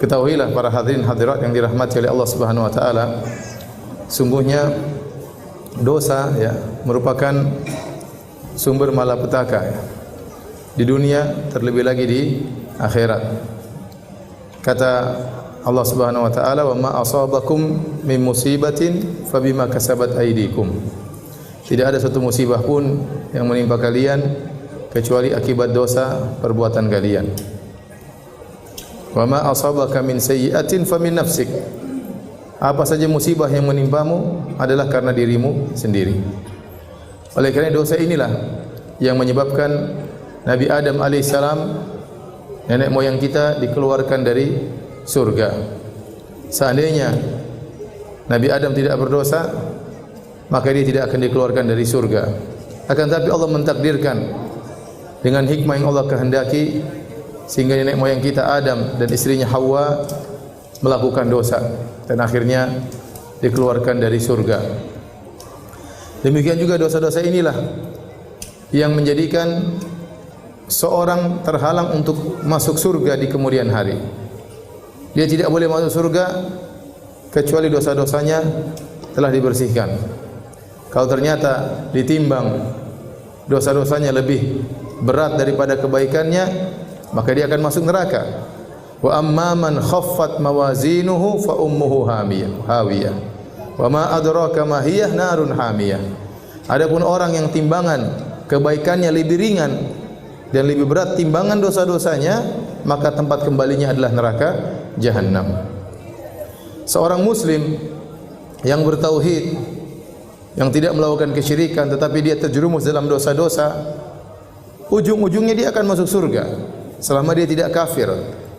Ketahuilah para hadirin hadirat yang dirahmati oleh Allah Subhanahu wa taala, sungguhnya dosa ya merupakan sumber malapetaka ya. Di dunia terlebih lagi di akhirat. Kata Allah Subhanahu wa taala, "Wa ma asabakum min musibatin fabima kasabat aydikum." Tidak ada satu musibah pun yang menimpa kalian kecuali akibat dosa perbuatan kalian. Wa ma asabaka min sayyi'atin famin nafsik. Apa saja musibah yang menimpamu adalah karena dirimu sendiri. Oleh kerana dosa inilah yang menyebabkan Nabi Adam alaihissalam, nenek moyang kita, dikeluarkan dari surga. Seandainya Nabi Adam tidak berdosa, maka dia tidak akan dikeluarkan dari surga. Akan tetapi Allah mentakdirkan dengan hikmah yang Allah kehendaki, sehingga nenek moyang kita Adam dan istrinya Hawa melakukan dosa dan akhirnya dikeluarkan dari surga. Demikian juga dosa-dosa inilah yang menjadikan seorang terhalang untuk masuk surga di kemudian hari. Dia tidak boleh masuk surga kecuali dosa-dosanya telah dibersihkan. Kalau ternyata ditimbang dosa-dosanya lebih berat daripada kebaikannya, maka dia akan masuk neraka. Wa amma man khaffat mawazinuhu fa ummuhu hawiyah. Wa ma adraka ma hiya narun hamiyah. Adapun orang yang timbangan kebaikannya lebih ringan dan lebih berat timbangan dosa-dosanya, maka tempat kembalinya adalah neraka jahanam. Seorang muslim yang bertauhid, yang tidak melakukan kesyirikan tetapi dia terjerumus dalam dosa-dosa, ujung-ujungnya dia akan masuk surga selama dia tidak kafir,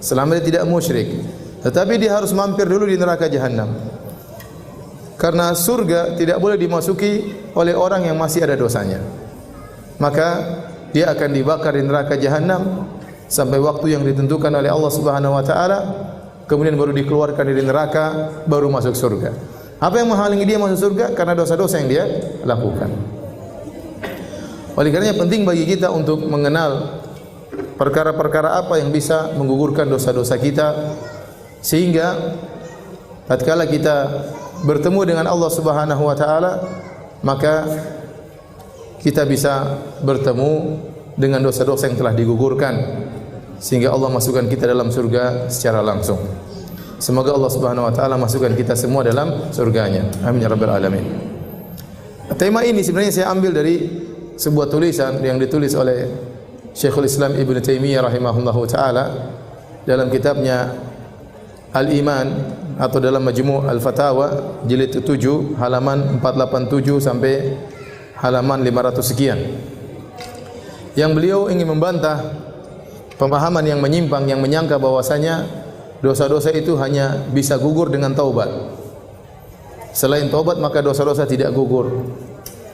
selama dia tidak musyrik. Tetapi dia harus mampir dulu di neraka jahanam. Karena surga tidak boleh dimasuki oleh orang yang masih ada dosanya. Maka dia akan dibakar di neraka jahanam sampai waktu yang ditentukan oleh Allah Subhanahu wa taala, kemudian baru dikeluarkan dari neraka, baru masuk surga. Apa yang menghalangi dia masuk surga? Karena dosa-dosa yang dia lakukan. Oleh karenanya penting bagi kita untuk mengenal perkara-perkara apa yang bisa menggugurkan dosa-dosa kita, sehingga tatkala kita bertemu dengan Allah Subhanahu wa taala, maka kita bisa bertemu dengan dosa-dosa yang telah digugurkan, sehingga Allah masukkan kita dalam surga secara langsung. Semoga Allah Subhanahu wa taala masukkan kita semua dalam surganya. Amin ya rabbal alamin. Tema ini sebenarnya saya ambil dari sebuah tulisan yang ditulis oleh Syekhul Islam Ibn Taimiyah rahimahullahu taala dalam kitabnya Al-Iman atau dalam Majmu' Al-Fatawa jilid 7 halaman 487 sampai halaman 500 sekian. Yang beliau ingin membantah pemahaman yang menyimpang yang menyangka bahwasanya dosa-dosa itu hanya bisa gugur dengan taubat. Selain taubat maka dosa-dosa tidak gugur.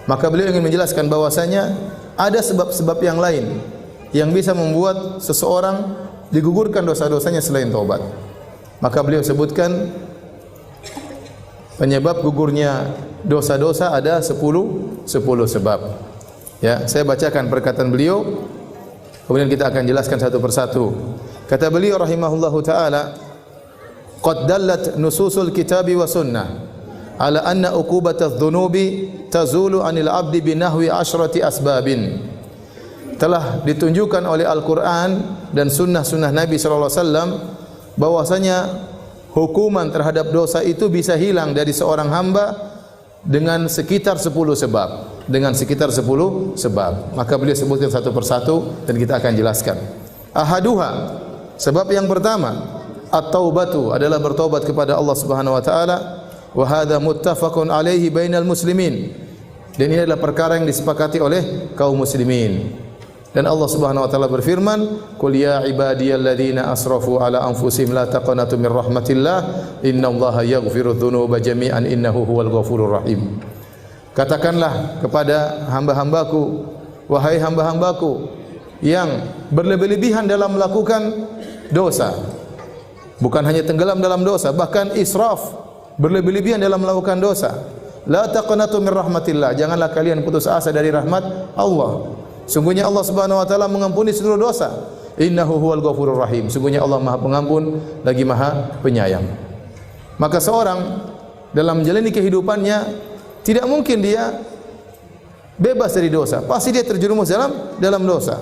Maka beliau ingin menjelaskan bahwasanya ada sebab-sebab yang lain yang bisa membuat seseorang digugurkan dosa-dosanya selain taubat. Maka beliau sebutkan penyebab gugurnya dosa-dosa ada 10 sebab. Ya, saya bacakan perkataan beliau, kemudian kita akan jelaskan satu persatu. Kata beliau rahimahullahu taala, "Qad dallat nususul kitabi wa sunnah ala anna uqubatadz dzunubi tazulu 'anil 'abdi binahwi 'asyrati asbabin." Telah ditunjukkan oleh Al-Qur'an dan sunnah-sunnah Nabi sallallahu alaihi wasallam bahwasanya hukuman terhadap dosa itu bisa hilang dari seorang hamba dengan sekitar 10 sebab. Dengan sekitar 10 sebab. Maka beliau sebutkan satu persatu dan kita akan jelaskan. Ahaduha, sebab yang pertama, at-taubatu adalah bertobat kepada Allah Subhanahu wa taala, wa hadza muttafaqun alaihi bainal muslimin. Dan ini adalah perkara yang disepakati oleh kaum muslimin. Dan Allah Subhanahu wa taala berfirman, "Qul ya ibadiyalladzina asrafu ala anfusihim la taqnatu min rahmatillah, innallaha yaghfiru dzunuba jami'an innahu huwal ghafurur rahim." Katakanlah kepada hamba-hambaku, wahai hamba-hambaku yang berlebih-lebihan dalam melakukan dosa. Bukan hanya tenggelam dalam dosa, bahkan israf, berlebih-lebihan dalam melakukan dosa. La taqnatu min rahmatillah, janganlah kalian putus asa dari rahmat Allah. Sungguhnya Allah Subhanahu wa taala mengampuni seluruh dosa. Innahu huwal ghafurur rahim. Sungguhnya Allah Maha Pengampun lagi Maha Penyayang. Maka seorang dalam menjalani kehidupannya tidak mungkin dia bebas dari dosa. Pasti dia terjerumus dalam dosa.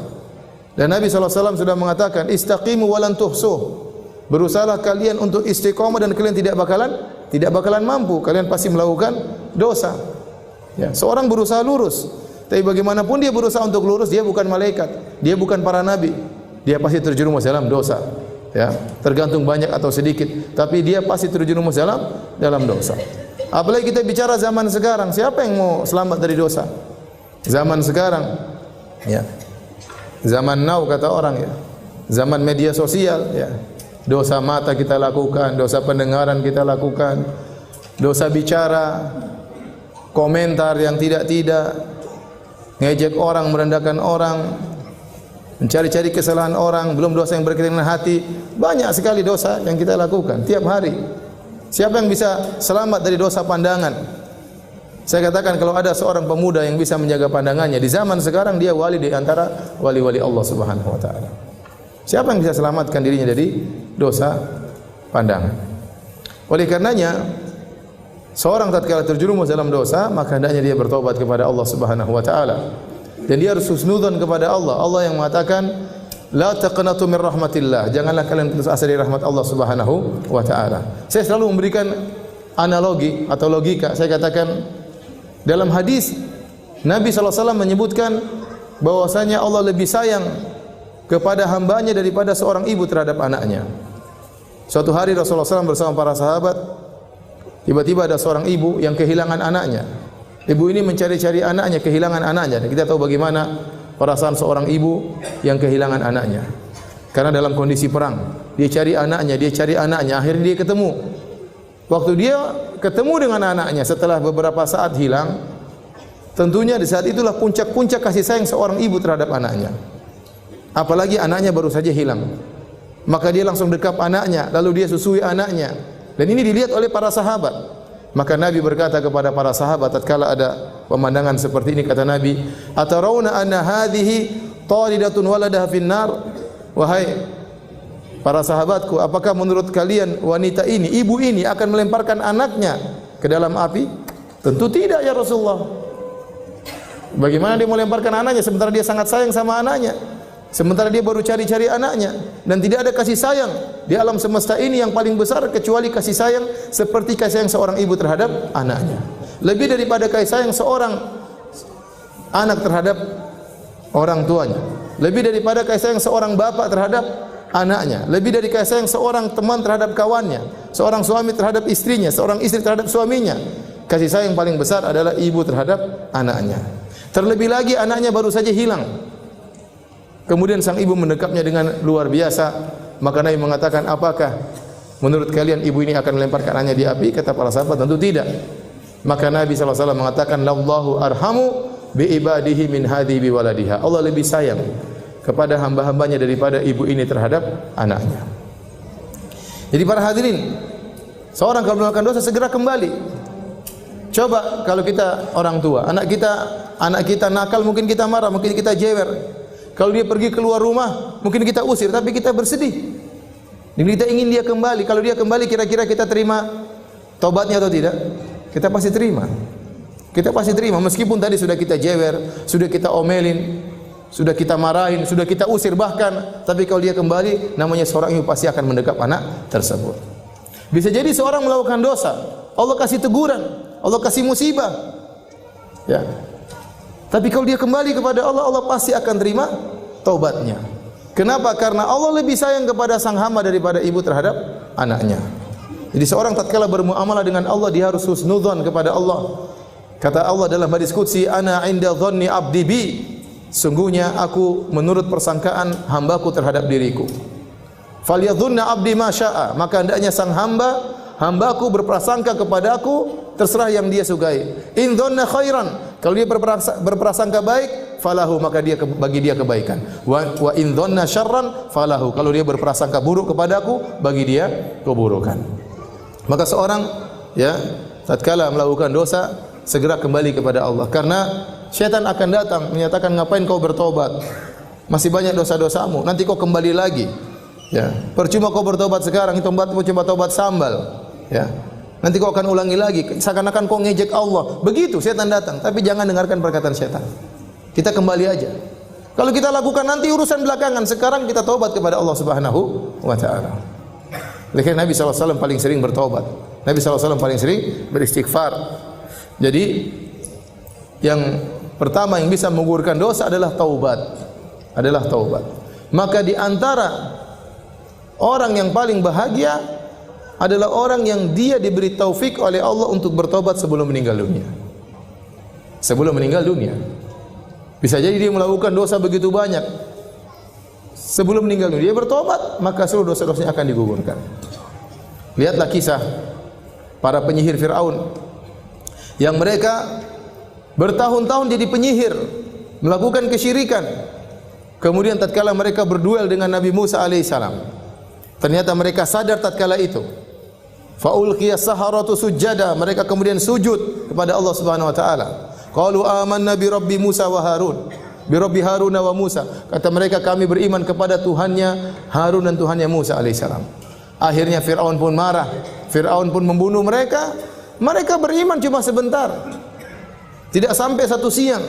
Dan Nabi SAW sudah mengatakan, istaqimu walan tuhsuh. Berusahalah kalian untuk istiqomah dan kalian tidak bakalan mampu. Kalian pasti melakukan dosa. Ya, seorang berusaha lurus, tapi bagaimanapun dia berusaha untuk lurus, dia bukan malaikat, dia bukan para nabi. Dia pasti terjerumus dalam dosa. Ya, tergantung banyak atau sedikit, tapi dia pasti terjerumus dalam dosa. Apalagi kita bicara zaman sekarang, siapa yang mau selamat dari dosa? Zaman sekarang, ya. Zaman now kata orang ya. Zaman media sosial ya. Dosa mata kita lakukan, dosa pendengaran kita lakukan, dosa bicara, komentar yang tidak-tidak, ngejek orang, merendahkan orang, mencari-cari kesalahan orang, belum dosa yang berkaitan dengan hati. Banyak sekali dosa yang kita lakukan tiap hari. Siapa yang bisa selamat dari dosa pandangan? Saya katakan kalau ada seorang pemuda yang bisa menjaga pandangannya di zaman sekarang, dia wali di antara wali-wali Allah Subhanahu wa taala. Siapa yang bisa selamatkan dirinya dari dosa pandangan? Oleh karenanya, seorang tatkala terjerumus dalam dosa, maka hendaknya dia bertobat kepada Allah Subhanahu wa taala. Dan dia harus husnudzon kepada Allah. Allah yang mengatakan, "La taqnatu min rahmatillah." Janganlah kalian putus asa dari rahmat Allah Subhanahu wa taala. Saya selalu memberikan analogi atau logika. Saya katakan dalam hadis Nabi SAW menyebutkan bahwasanya Allah lebih sayang kepada hambanya daripada seorang ibu terhadap anaknya. Suatu hari Rasulullah SAW bersama para sahabat, tiba-tiba ada seorang ibu yang kehilangan anaknya. Ibu ini mencari-cari anaknya, kehilangan anaknya. Dan kita tahu bagaimana perasaan seorang ibu yang kehilangan anaknya. Karena dalam kondisi perang, dia cari anaknya, akhirnya dia ketemu. Waktu dia ketemu dengan anaknya setelah beberapa saat hilang, tentunya di saat itulah puncak-puncak kasih sayang seorang ibu terhadap anaknya. Apalagi anaknya baru saja hilang. Maka dia langsung dekap anaknya, lalu dia susui anaknya. Dan ini dilihat oleh para sahabat. Maka Nabi berkata kepada para sahabat tatkala ada pemandangan seperti ini, kata Nabi, "Atarawna anna hadhihi talidatun waladaha finnar?" Wahai para sahabatku, apakah menurut kalian wanita ini, ibu ini akan melemparkan anaknya ke dalam api? Tentu tidak ya Rasulullah. Bagaimana dia melemparkan anaknya sementara dia sangat sayang sama anaknya? Sementara dia baru cari-cari anaknya dan tidak ada kasih sayang di alam semesta ini yang paling besar kecuali kasih sayang seperti kasih sayang seorang ibu terhadap anaknya. Lebih daripada kasih sayang seorang anak terhadap orang tuanya. Lebih daripada kasih sayang seorang bapak terhadap anaknya. Lebih dari kasih sayang seorang teman terhadap kawannya, seorang suami terhadap istrinya, seorang istri terhadap suaminya. Kasih sayang paling besar adalah ibu terhadap anaknya. Terlebih lagi anaknya baru saja hilang. Kemudian sang ibu mendekapnya dengan luar biasa. Maka Nabi mengatakan, apakah menurut kalian ibu ini akan melemparkan anaknya di api? Kata para sahabat, tentu tidak. Maka Nabi SAW mengatakan, "Lallahu arhamu bi ibadihi min hadhi bi waladiha." Allah lebih sayang kepada hamba-hambanya daripada ibu ini terhadap anaknya. Jadi para hadirin, seorang kalau melakukan dosa segera kembali. Coba kalau kita orang tua, anak kita nakal, mungkin kita marah, mungkin kita jewer. Kalau dia pergi keluar rumah, mungkin kita usir, tapi kita bersedih. Dan kita ingin dia kembali. Kalau dia kembali, kira-kira kita terima taubatnya atau tidak? Kita pasti terima. Kita pasti terima, meskipun tadi sudah kita jewer, sudah kita omelin, sudah kita marahin, sudah kita usir bahkan. Tapi kalau dia kembali, namanya seorang ibu pasti akan mendekap anak tersebut. Bisa jadi seorang melakukan dosa, Allah kasih teguran, Allah kasih musibah. Ya. Tapi kalau dia kembali kepada Allah, Allah pasti akan terima taubatnya. Kenapa? Karena Allah lebih sayang kepada sang hamba daripada ibu terhadap anaknya. Jadi seorang tatkala bermuamalah dengan Allah, dia harus husnudzon kepada Allah. Kata Allah dalam hadis qudsi, "Ana 'inda dhanni 'abdi bi." Sungguhnya aku menurut persangkaan hambaku terhadap diriku. Falyadhunna 'abdi ma syaa. Maka hendaknya sang hambaku berprasangka kepadaku terserah yang dia sukai. In dhanna khairan, kalau dia berprasangka baik, falahu, maka bagi dia kebaikan. Wa in dhanna syarran falahu, kalau dia berprasangka buruk kepadaku, bagi dia keburukan. Maka seorang ya tatkala melakukan dosa segera kembali kepada Allah, karena syaitan akan datang menyatakan, ngapain kau bertobat? Masih banyak dosa-dosamu. Nanti kau kembali lagi. Ya, percuma kau bertobat sekarang, itu cuma tobat sambal. Ya. Nanti kau akan ulangi lagi, seakan-akan kau ngejek Allah. Begitu setan datang, tapi jangan dengarkan perkataan setan. Kita kembali aja. Kalau kita lakukan nanti urusan belakangan, sekarang kita taubat kepada Allah Subhanahu wa taala. Karena Nabi SAW paling sering bertobat. Nabi SAW paling sering beristighfar. Jadi yang pertama yang bisa menggugurkan dosa adalah taubat. Maka di antara orang yang paling bahagia adalah orang yang dia diberi taufik oleh Allah untuk bertobat sebelum meninggal dunia. Sebelum meninggal dunia. Bisa jadi dia melakukan dosa begitu banyak. Sebelum meninggal dunia dia bertobat, maka seluruh dosa-dosanya akan digugurkan. Lihatlah kisah para penyihir Firaun yang mereka bertahun-tahun jadi penyihir, melakukan kesyirikan. Kemudian tatkala mereka berduel dengan Nabi Musa alaihissalam, ternyata mereka sadar tatkala itu. Faulqiya saharatu sujada, mereka kemudian sujud kepada Allah Subhanahu wa taala. Qalu amanna bi rabbi Musa wa Harun, bi rabbi Harun wa Musa. Kata mereka, kami beriman kepada Tuhannya Harun dan Tuhannya Musa alaihissalam. Akhirnya Firaun pun marah. Firaun pun membunuh mereka. Mereka beriman cuma sebentar. Tidak sampai satu siang.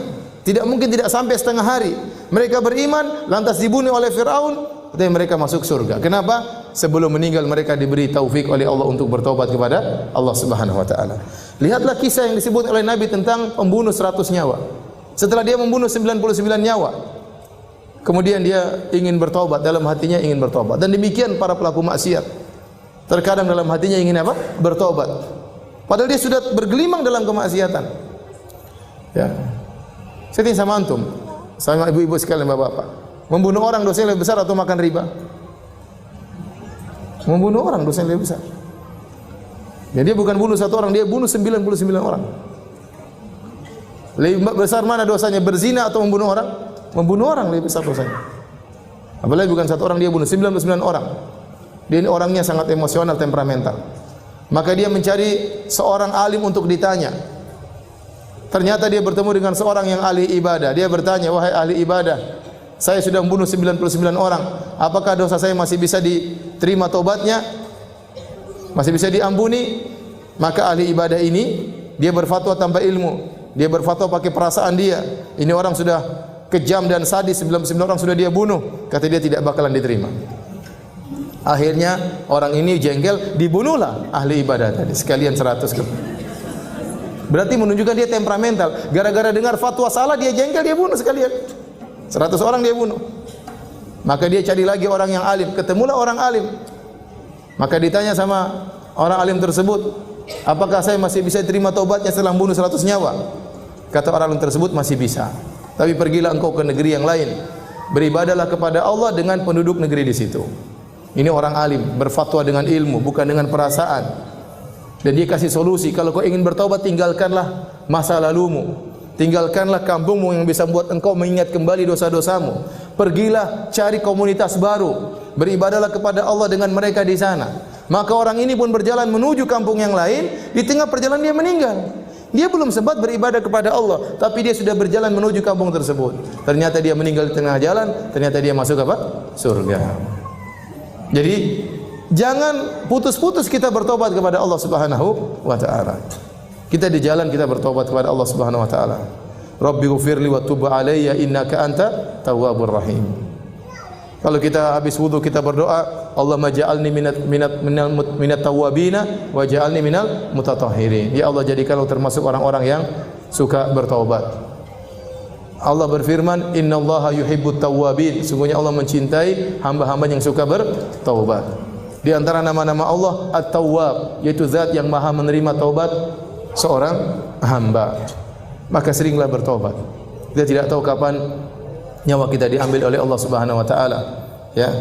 Tidak mungkin tidak sampai setengah hari. Mereka beriman lantas dibunuh oleh Firaun, dan mereka masuk surga. Kenapa? Sebelum meninggal mereka diberi taufik oleh Allah untuk bertobat kepada Allah Subhanahu wa taala. Lihatlah kisah yang disebut oleh Nabi tentang pembunuh 100 nyawa. Setelah dia membunuh 99 nyawa, kemudian dia ingin bertobat, dalam hatinya ingin bertobat. Dan demikian para pelaku maksiat. Terkadang dalam hatinya ingin apa? Bertobat. Padahal dia sudah bergelimang dalam kemaksiatan. Ya. Saya tanya sama antum, sama ibu-ibu sekalian, bapak-bapak, membunuh orang dosanya lebih besar atau makan riba? Membunuh orang dosanya lebih besar. Ya, dia bukan bunuh satu orang, dia bunuh 99 orang. Lebih besar mana dosanya, berzina atau membunuh orang? Membunuh orang lebih besar dosanya. Apalagi bukan satu orang, dia bunuh 99 orang. Dia ini orangnya sangat emosional, temperamental. Maka dia mencari seorang alim untuk ditanya. Ternyata dia bertemu dengan seorang yang ahli ibadah. Dia bertanya, wahai ahli ibadah, saya sudah membunuh 99 orang. Apakah dosa saya masih bisa diterima tobatnya? Masih bisa diampuni? Maka ahli ibadah ini, dia berfatwa tanpa ilmu. Dia berfatwa pakai perasaan dia. Ini orang sudah kejam dan sadis, 99 orang sudah dia bunuh. Kata dia tidak bakalan diterima. Akhirnya orang ini jengkel, dibunuhlah ahli ibadah tadi. Sekalian 100. Berarti menunjukkan dia temperamental. Gara-gara dengar fatwa salah dia jengkel, dia bunuh sekalian. 100 orang dia bunuh. Maka dia cari lagi orang yang alim. Ketemulah orang alim. Maka ditanya sama orang alim tersebut, apakah saya masih bisa terima taubatnya setelah membunuh 100 nyawa? Kata orang alim tersebut, masih bisa. Tapi pergilah engkau ke negeri yang lain. Beribadahlah kepada Allah dengan penduduk negeri di situ. Ini orang alim, berfatwa dengan ilmu, bukan dengan perasaan. Dan dia kasih solusi, kalau kau ingin bertaubat, tinggalkanlah masa lalumu. Tinggalkanlah kampungmu yang bisa membuat engkau mengingat kembali dosa-dosamu. Pergilah cari komunitas baru. Beribadahlah kepada Allah dengan mereka di sana. Maka orang ini pun berjalan menuju kampung yang lain. Di tengah perjalanan dia meninggal. Dia belum sempat beribadah kepada Allah, tapi dia sudah berjalan menuju kampung tersebut. Ternyata dia meninggal di tengah jalan. Ternyata dia masuk apa? Surga. Jadi jangan putus-putus kita bertobat kepada Allah Subhanahu wa taala. Kita di jalan kita bertobat kepada Allah Subhanahu wa taala. Rabbighfirli wa tub alayya innaka anta tawwabur rahim. Kalau kita habis wudu kita berdoa, Allahumma ja'alni minat tawwabina wa ja'alni minal mutatahhirin. Ya Allah, jadikanlah termasuk orang-orang yang suka bertobat. Allah berfirman, innallaha yuhibbut tawwabin. Sungguhnya Allah mencintai hamba-hamba yang suka bertaubat. Di antara nama-nama Allah At-Tawwab, yaitu zat yang maha menerima taubat seorang hamba. Maka seringlah bertobat. Kita tidak tahu kapan nyawa kita diambil oleh Allah Subhanahu wa taala. Ya.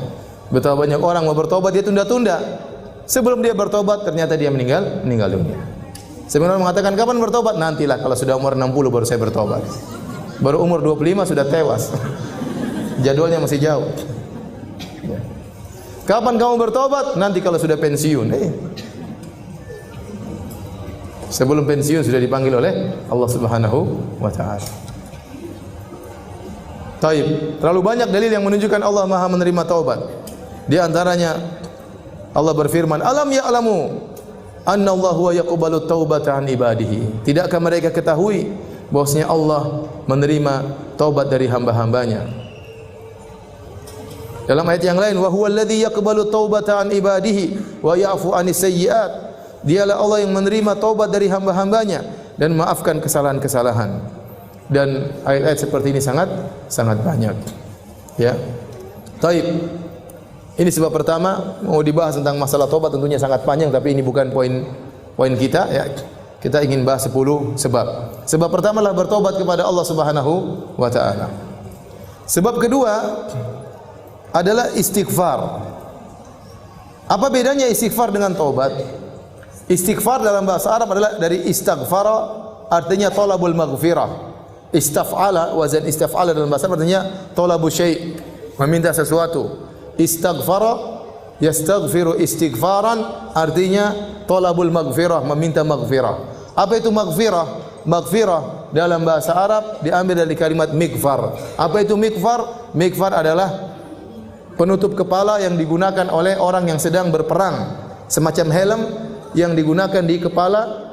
Betapa banyak orang mau bertobat dia tunda-tunda. Sebelum dia bertobat ternyata dia meninggal dunia. Sebenarnya mengatakan kapan bertobat? Nantilah kalau sudah umur 60 baru saya bertobat. Baru umur 25 sudah tewas. Jadwalnya masih jauh. Ya. Kapan kamu bertobat? Nanti kalau sudah pensiun. Sebelum pensiun sudah dipanggil oleh Allah Subhanahu wa taala. Taib. Terlalu banyak dalil yang menunjukkan Allah Maha menerima taubat. Di antaranya Allah berfirman, "Alam ya'lamu anna Allah huwa yaqbalu taubata an ibadihi." Tidakkah mereka ketahui bahwasanya Allah menerima taubat dari hamba-hambanya? Dalam ayat yang lain, "Wa huwa alladhi yaqbalu taubata an ibadihi wa ya'fu anis sayyi'at." Dialah Allah yang menerima taubat dari hamba-hambanya dan maafkan kesalahan-kesalahan. Dan ayat-ayat seperti ini sangat banyak. Ya. Taib. Ini sebab pertama. Mau dibahas tentang masalah taubat tentunya sangat panjang, tapi ini bukan poin kita ya. Kita ingin bahas 10 sebab. Sebab pertama adalah bertobat kepada Allah Subhanahu wa taala. Sebab kedua adalah istighfar. Apa bedanya istighfar dengan taubat? Istighfar dalam bahasa Arab adalah dari istaghfara, artinya talabul maghfirah. Istaf'ala, wazan istaf'ala dalam bahasa Arab artinya talabu syai', meminta sesuatu. Istaghfara yastaghfiru istighfaran, artinya talabul maghfirah, meminta maghfirah. Apa itu maghfirah? Maghfirah dalam bahasa Arab diambil dari kalimat mikfar. Apa itu mikfar? Mikfar adalah penutup kepala yang digunakan oleh orang yang sedang berperang, semacam helm yang digunakan di kepala,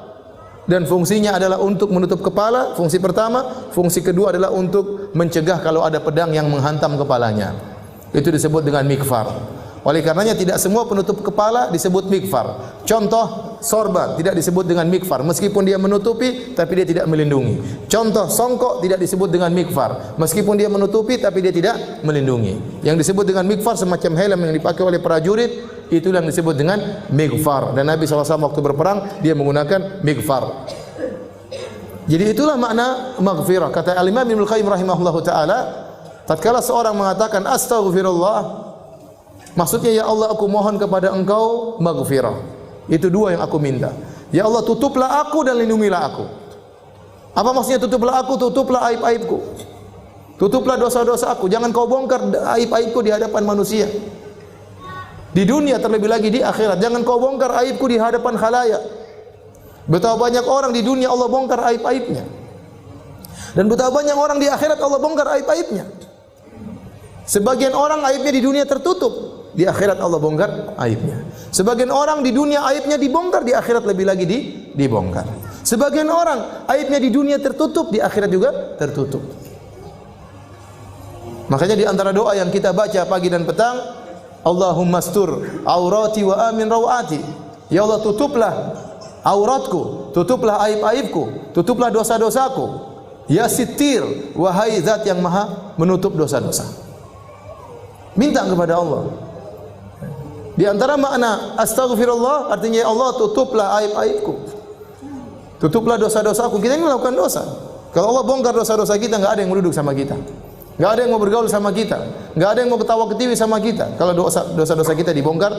dan fungsinya adalah untuk menutup kepala, fungsi pertama. Fungsi kedua adalah untuk mencegah kalau ada pedang yang menghantam kepalanya. Itu disebut dengan mikfar. Oleh karenanya tidak semua penutup kepala disebut mikfar. Contoh, sorban tidak disebut dengan mikfar meskipun dia menutupi tapi dia tidak melindungi. Contoh, songkok tidak disebut dengan mikfar meskipun dia menutupi tapi dia tidak melindungi. Yang disebut dengan mikfar semacam helm yang dipakai oleh prajurit, itu yang disebut dengan mikfar. Dan Nabi SAW waktu berperang dia menggunakan mikfar. Jadi itulah makna maghfirah. Kata Al-Imam Ibnu Qayyim rahimahullahu taala, tatkala seorang mengatakan astaghfirullah, maksudnya ya Allah aku mohon kepada Engkau maghfirah. Itu dua yang aku minta. Ya Allah tutuplah aku dan lindungilah aku. Apa maksudnya tutuplah aku? Tutuplah aib-aibku. Tutuplah dosa-dosa aku. Jangan kau bongkar aib-aibku di hadapan manusia. Di dunia terlebih lagi di akhirat. Jangan kau bongkar aibku di hadapan khalayak. Betapa banyak orang di dunia Allah bongkar aib-aibnya. Dan betapa banyak orang di akhirat Allah bongkar aib-aibnya. Sebagian orang aibnya di dunia tertutup, di akhirat Allah bongkar aibnya. Sebagian orang di dunia aibnya dibongkar, di akhirat lebih lagi dibongkar. Sebagian orang aibnya di dunia tertutup, di akhirat juga tertutup. Makanya di antara doa yang kita baca pagi dan petang, Allahumma astur aurati wa amin rawati. Ya Allah tutuplah auratku, tutuplah aib-aibku, tutuplah dosa-dosaku. Ya Sittir, wahai zat yang maha menutup dosa-dosa. Minta kepada Allah. Di antara makna astaghfirullah artinya ya Allah tutuplah aib-aibku. Tutuplah dosa-dosaku. Kita ini melakukan dosa. Kalau Allah bongkar dosa-dosa kita, enggak ada yang mau duduk sama kita. Enggak ada yang mau bergaul sama kita. Enggak ada yang mau ketawa-ketiwi sama kita. Kalau dosa-dosa kita dibongkar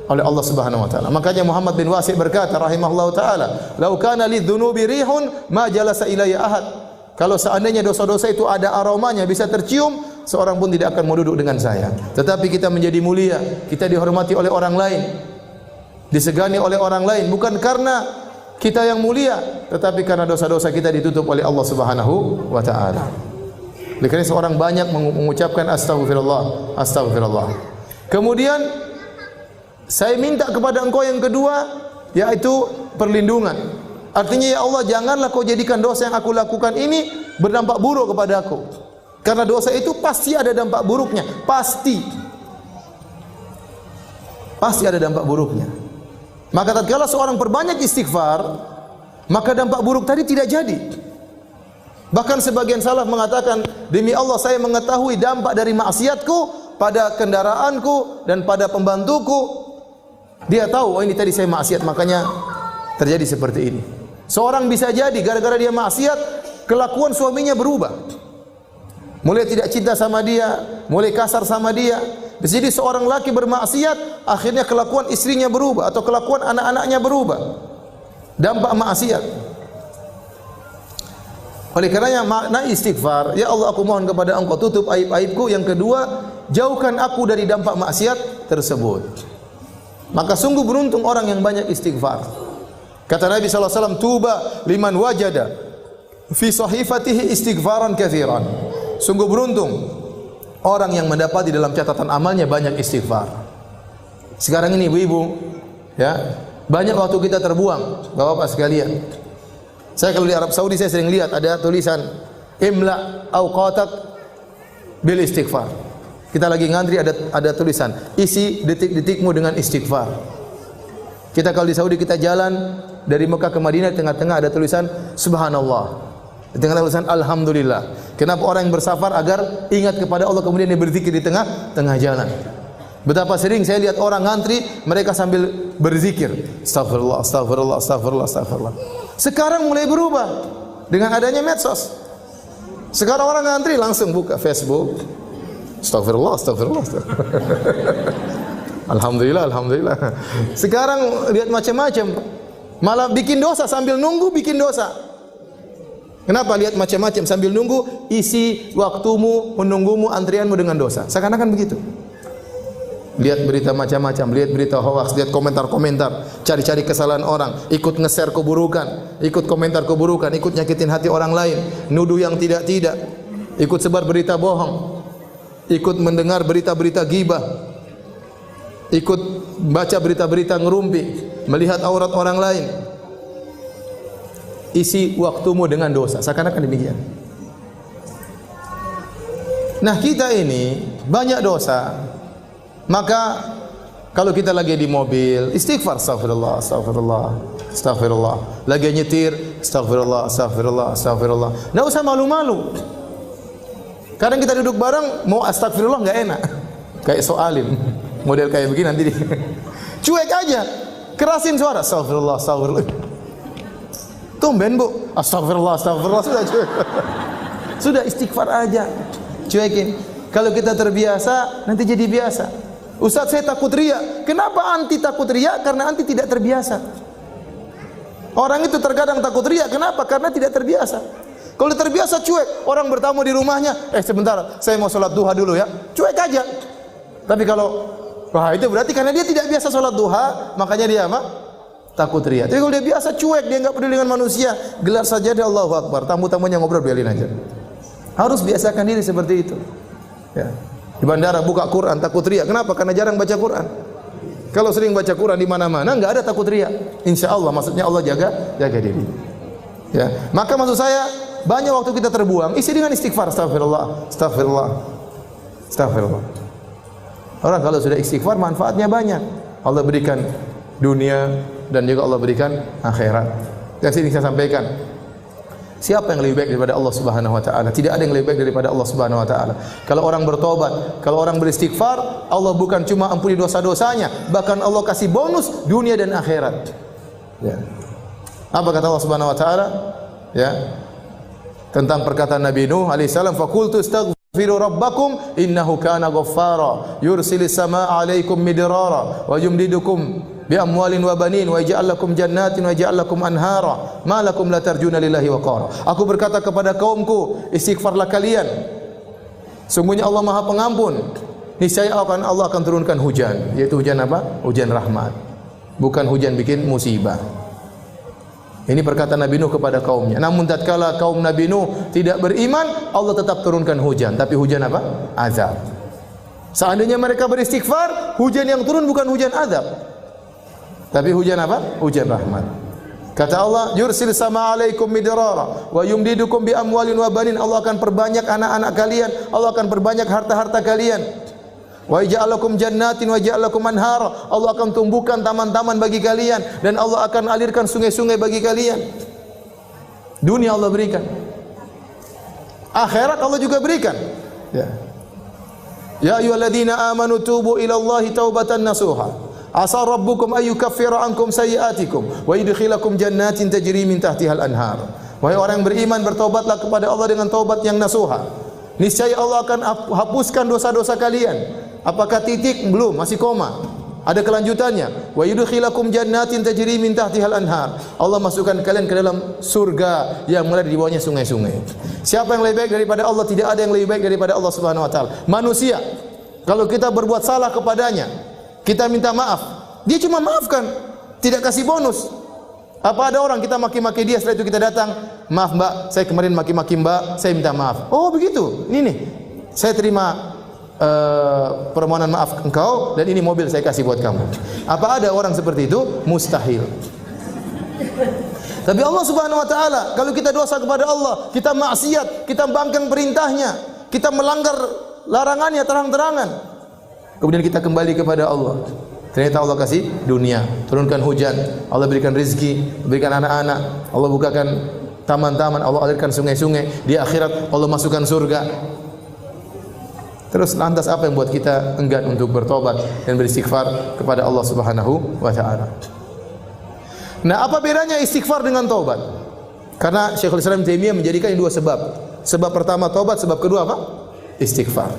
oleh Allah Subhanahu wa taala. Makanya Muhammad bin Wasi' berkata rahimahullahu taala, "Lau kana lidzunubi rihun ma jalasa ilayya ahad." Kalau seandainya dosa-dosa itu ada aromanya, bisa tercium, seorang pun tidak akan mau duduk dengan saya. Tetapi kita menjadi mulia, kita dihormati oleh orang lain, disegani oleh orang lain, bukan karena kita yang mulia, tetapi karena dosa-dosa kita ditutup oleh Allah Subhanahu wa taala. Oleh karena seorang banyak mengucapkan astagfirullah, astagfirullah. Kemudian saya minta kepada Engkau yang kedua, yaitu perlindungan. Artinya ya Allah janganlah kau jadikan dosa yang aku lakukan ini berdampak buruk kepada aku. Karena dosa itu pasti ada dampak buruknya, pasti ada dampak buruknya. Maka tatkala seorang perbanyak istighfar, maka dampak buruk tadi tidak jadi. Bahkan sebagian salaf mengatakan, demi Allah saya mengetahui dampak dari maksiatku pada kendaraanku dan pada pembantuku. Dia tahu, oh ini tadi saya maksiat, makanya terjadi seperti ini. Seorang bisa jadi gara-gara dia maksiat, kelakuan suaminya berubah. Mulai tidak cinta sama dia, mulai kasar sama dia. Jadi seorang laki bermaksiat, akhirnya kelakuan istrinya berubah atau kelakuan anak-anaknya berubah. Dampak maksiat. Oleh karenanya makna istighfar, ya Allah aku mohon kepada Engkau tutup aib-aibku. Yang kedua, jauhkan aku dari dampak maksiat tersebut. Maka sungguh beruntung orang yang banyak istighfar. Kata Nabi SAW, tuba liman wajada fi sahifatihi istighfaran kathiran. sungguh beruntung orang yang mendapati dalam catatan amalnya banyak istighfar. Sekarang ini ibu-ibu, ya, banyak waktu kita terbuang, Bapak-bapak sekalian. Saya kalau di Arab Saudi saya sering lihat ada tulisan imla awqatak bil istighfar. Kita lagi ngantri ada tulisan isi detik-detikmu dengan istighfar. Kita kalau di Saudi kita jalan dari Mekah ke Madinah, tengah-tengah ada tulisan subhanallah. Di tengah tulisan alhamdulillah. Kenapa orang yang bersafar agar ingat kepada Allah kemudian dia berzikir di tengah jalan. Betapa sering saya lihat orang ngantri mereka sambil berzikir, astagfirullah, astagfirullah, astagfirullah, astagfirullah. Sekarang mulai berubah dengan adanya medsos. Sekarang orang ngantri langsung buka Facebook. Astagfirullah, astagfirullah, astagfirullah. Alhamdulillah, alhamdulillah. Sekarang lihat macam-macam. Malah bikin dosa sambil nunggu bikin dosa. Kenapa lihat macam-macam sambil nunggu? Isi waktumu menunggumu antrianmu dengan dosa. Seakan-akan begitu. Lihat berita macam-macam, lihat berita hoax, lihat komentar-komentar, cari-cari kesalahan orang, ikut nge-share keburukan, ikut komentar keburukan, ikut nyakitin hati orang lain, nuduh yang tidak-tidak, ikut sebar berita bohong, ikut mendengar berita-berita ghibah, ikut baca berita-berita ngerumpi, melihat aurat orang lain. Isi waktumu dengan dosa, seakan-akan demikian. Nah, kita ini banyak dosa. Maka kalau kita lagi di mobil, istighfar, astagfirullah, astagfirullah, astagfirullah. Lagi nyetir, astagfirullah, astagfirullah, astagfirullah. Enggak usah malu-malu. Kadang kita duduk bareng mau astagfirullah enggak enak. Kayak soalim. Model kayak begini nanti cuek aja. Kerasin suara, astagfirullah, astagfirullah. Tumben, Bu. Astagfirullah, astagfirullah, sudah cuek. Sudah istighfar aja. Cuekin. Kalau kita terbiasa, nanti jadi biasa. Ustaz, saya takut riya. Kenapa anti takut riya? Karena anti tidak terbiasa. Orang itu terkadang takut riya. Kenapa? Karena tidak terbiasa. Kalau terbiasa cuek, orang bertamu di rumahnya, sebentar, saya mau sholat duha dulu ya. Cuek aja. Tapi kalau wah, itu berarti karena dia tidak biasa sholat duha, makanya dia apa? Takut riya. Tapi kalau dia biasa cuek, dia enggak peduli dengan manusia, gelar saja dia Allahu Akbar. Tamu-tamunya ngobrol, biarin aja. Harus biasakan diri seperti itu. Ya. Di bandara buka Quran takut riya. Kenapa? Karena jarang baca Quran. Kalau sering baca Quran di mana-mana enggak ada takut riya. Insyaallah, maksudnya Allah jaga diri. Ya. Maka maksud saya banyak waktu kita terbuang isi dengan istighfar, astagfirullah, astagfirullah, astagfirullah. Orang kalau sudah istighfar manfaatnya banyak. Allah berikan dunia dan juga Allah berikan akhirat. Yang sini saya sampaikan. Siapa yang lebih baik daripada Allah Subhanahu wa taala? Tidak ada yang lebih baik daripada Allah Subhanahu wa taala. Kalau orang bertobat, kalau orang beristighfar, Allah bukan cuma ampuni dosa-dosanya, bahkan Allah kasih bonus dunia dan akhirat. Ya. Apa kata Allah Subhanahu wa taala? Ya. Tentang perkataan Nabi Nuh alaihi salam, "Faqultu astaghfiru rabbakum innahu kana ghaffara, yursilis samaa'a 'alaikum midrara wa yumdidukum bi amwalin wa banin wa yaj'al lakum jannatin wa yaj'al lakum anhara ma lakum la tarjuna lillahi waqara." Aku berkata kepada kaumku, istighfarlah kalian. Sungguhnya Allah Maha Pengampun. Niscaya Allah akan turunkan hujan, yaitu hujan apa? Hujan rahmat. Bukan hujan bikin musibah. Ini perkataan Nabi Nuh kepada kaumnya. Namun tatkala kaum Nabi Nuh tidak beriman, Allah tetap turunkan hujan, tapi hujan apa? Azab. Seandainya mereka beristighfar, hujan yang turun bukan hujan azab, tapi hujan apa? Hujan rahmat. Kata Allah, "Yursil sama alaikum midrara wa yumdidukum bi amwalin wa banin." Allah akan perbanyak anak-anak kalian, Allah akan perbanyak harta-harta kalian. Wa yaj'al lakum jannatin wa yaj'al lakum anhara. Allah akan tumbuhkan taman-taman bagi kalian dan Allah akan alirkan sungai-sungai bagi kalian. Dunia Allah berikan. Akhirat Allah juga berikan. Ya. Ya ayyuhalladzina amanu tubu ila Allahi taubatan nasuha. Asa rabbukum ayyukaffira ankum sayyi'atikum wa yudkhilakum jannatin tajri min tahtihal anhar. Wahai orang yang beriman, bertobatlah kepada Allah dengan taubat yang nasuha. Niscaya Allah akan hapuskan dosa-dosa kalian. Apakah titik? Belum, masih koma. Ada kelanjutannya. Wa yudkhilakum jannatin tajri min tahtihal anhar. Allah masukkan kalian ke dalam surga yang mengalir di bawahnya sungai-sungai. Siapa yang lebih baik daripada Allah? Tidak ada yang lebih baik daripada Allah Subhanahu wa taala. Manusia, kalau kita berbuat salah kepadanya, kita minta maaf, dia cuma maafkan, tidak kasih bonus. Apa ada orang kita maki-maki dia, setelah itu kita datang, maaf Mbak, saya kemarin maki-maki Mbak, saya minta maaf. Oh begitu, ini nih, saya terima permohonan maaf engkau dan ini mobil saya kasih buat kamu. Apa ada orang seperti itu? Mustahil. Tapi Allah Subhanahu wa taala, kalau kita dosa kepada Allah, kita maksiat, kita bangkang perintahnya, kita melanggar larangannya terang-terangan, kemudian kita kembali kepada Allah, ternyata Allah kasih dunia, turunkan hujan, Allah berikan rezeki, berikan anak-anak, Allah bukakan taman-taman, Allah alirkan sungai-sungai, di akhirat Allah masukkan surga. Terus lantas apa yang buat kita enggan untuk bertobat dan beristighfar kepada Allah Subhanahu wa taala? Nah, apa bedanya istighfar dengan taubat? Karena Syekhul Islam Taimiyah menjadikan dua sebab. Sebab pertama taubat, sebab kedua apa? Istighfar.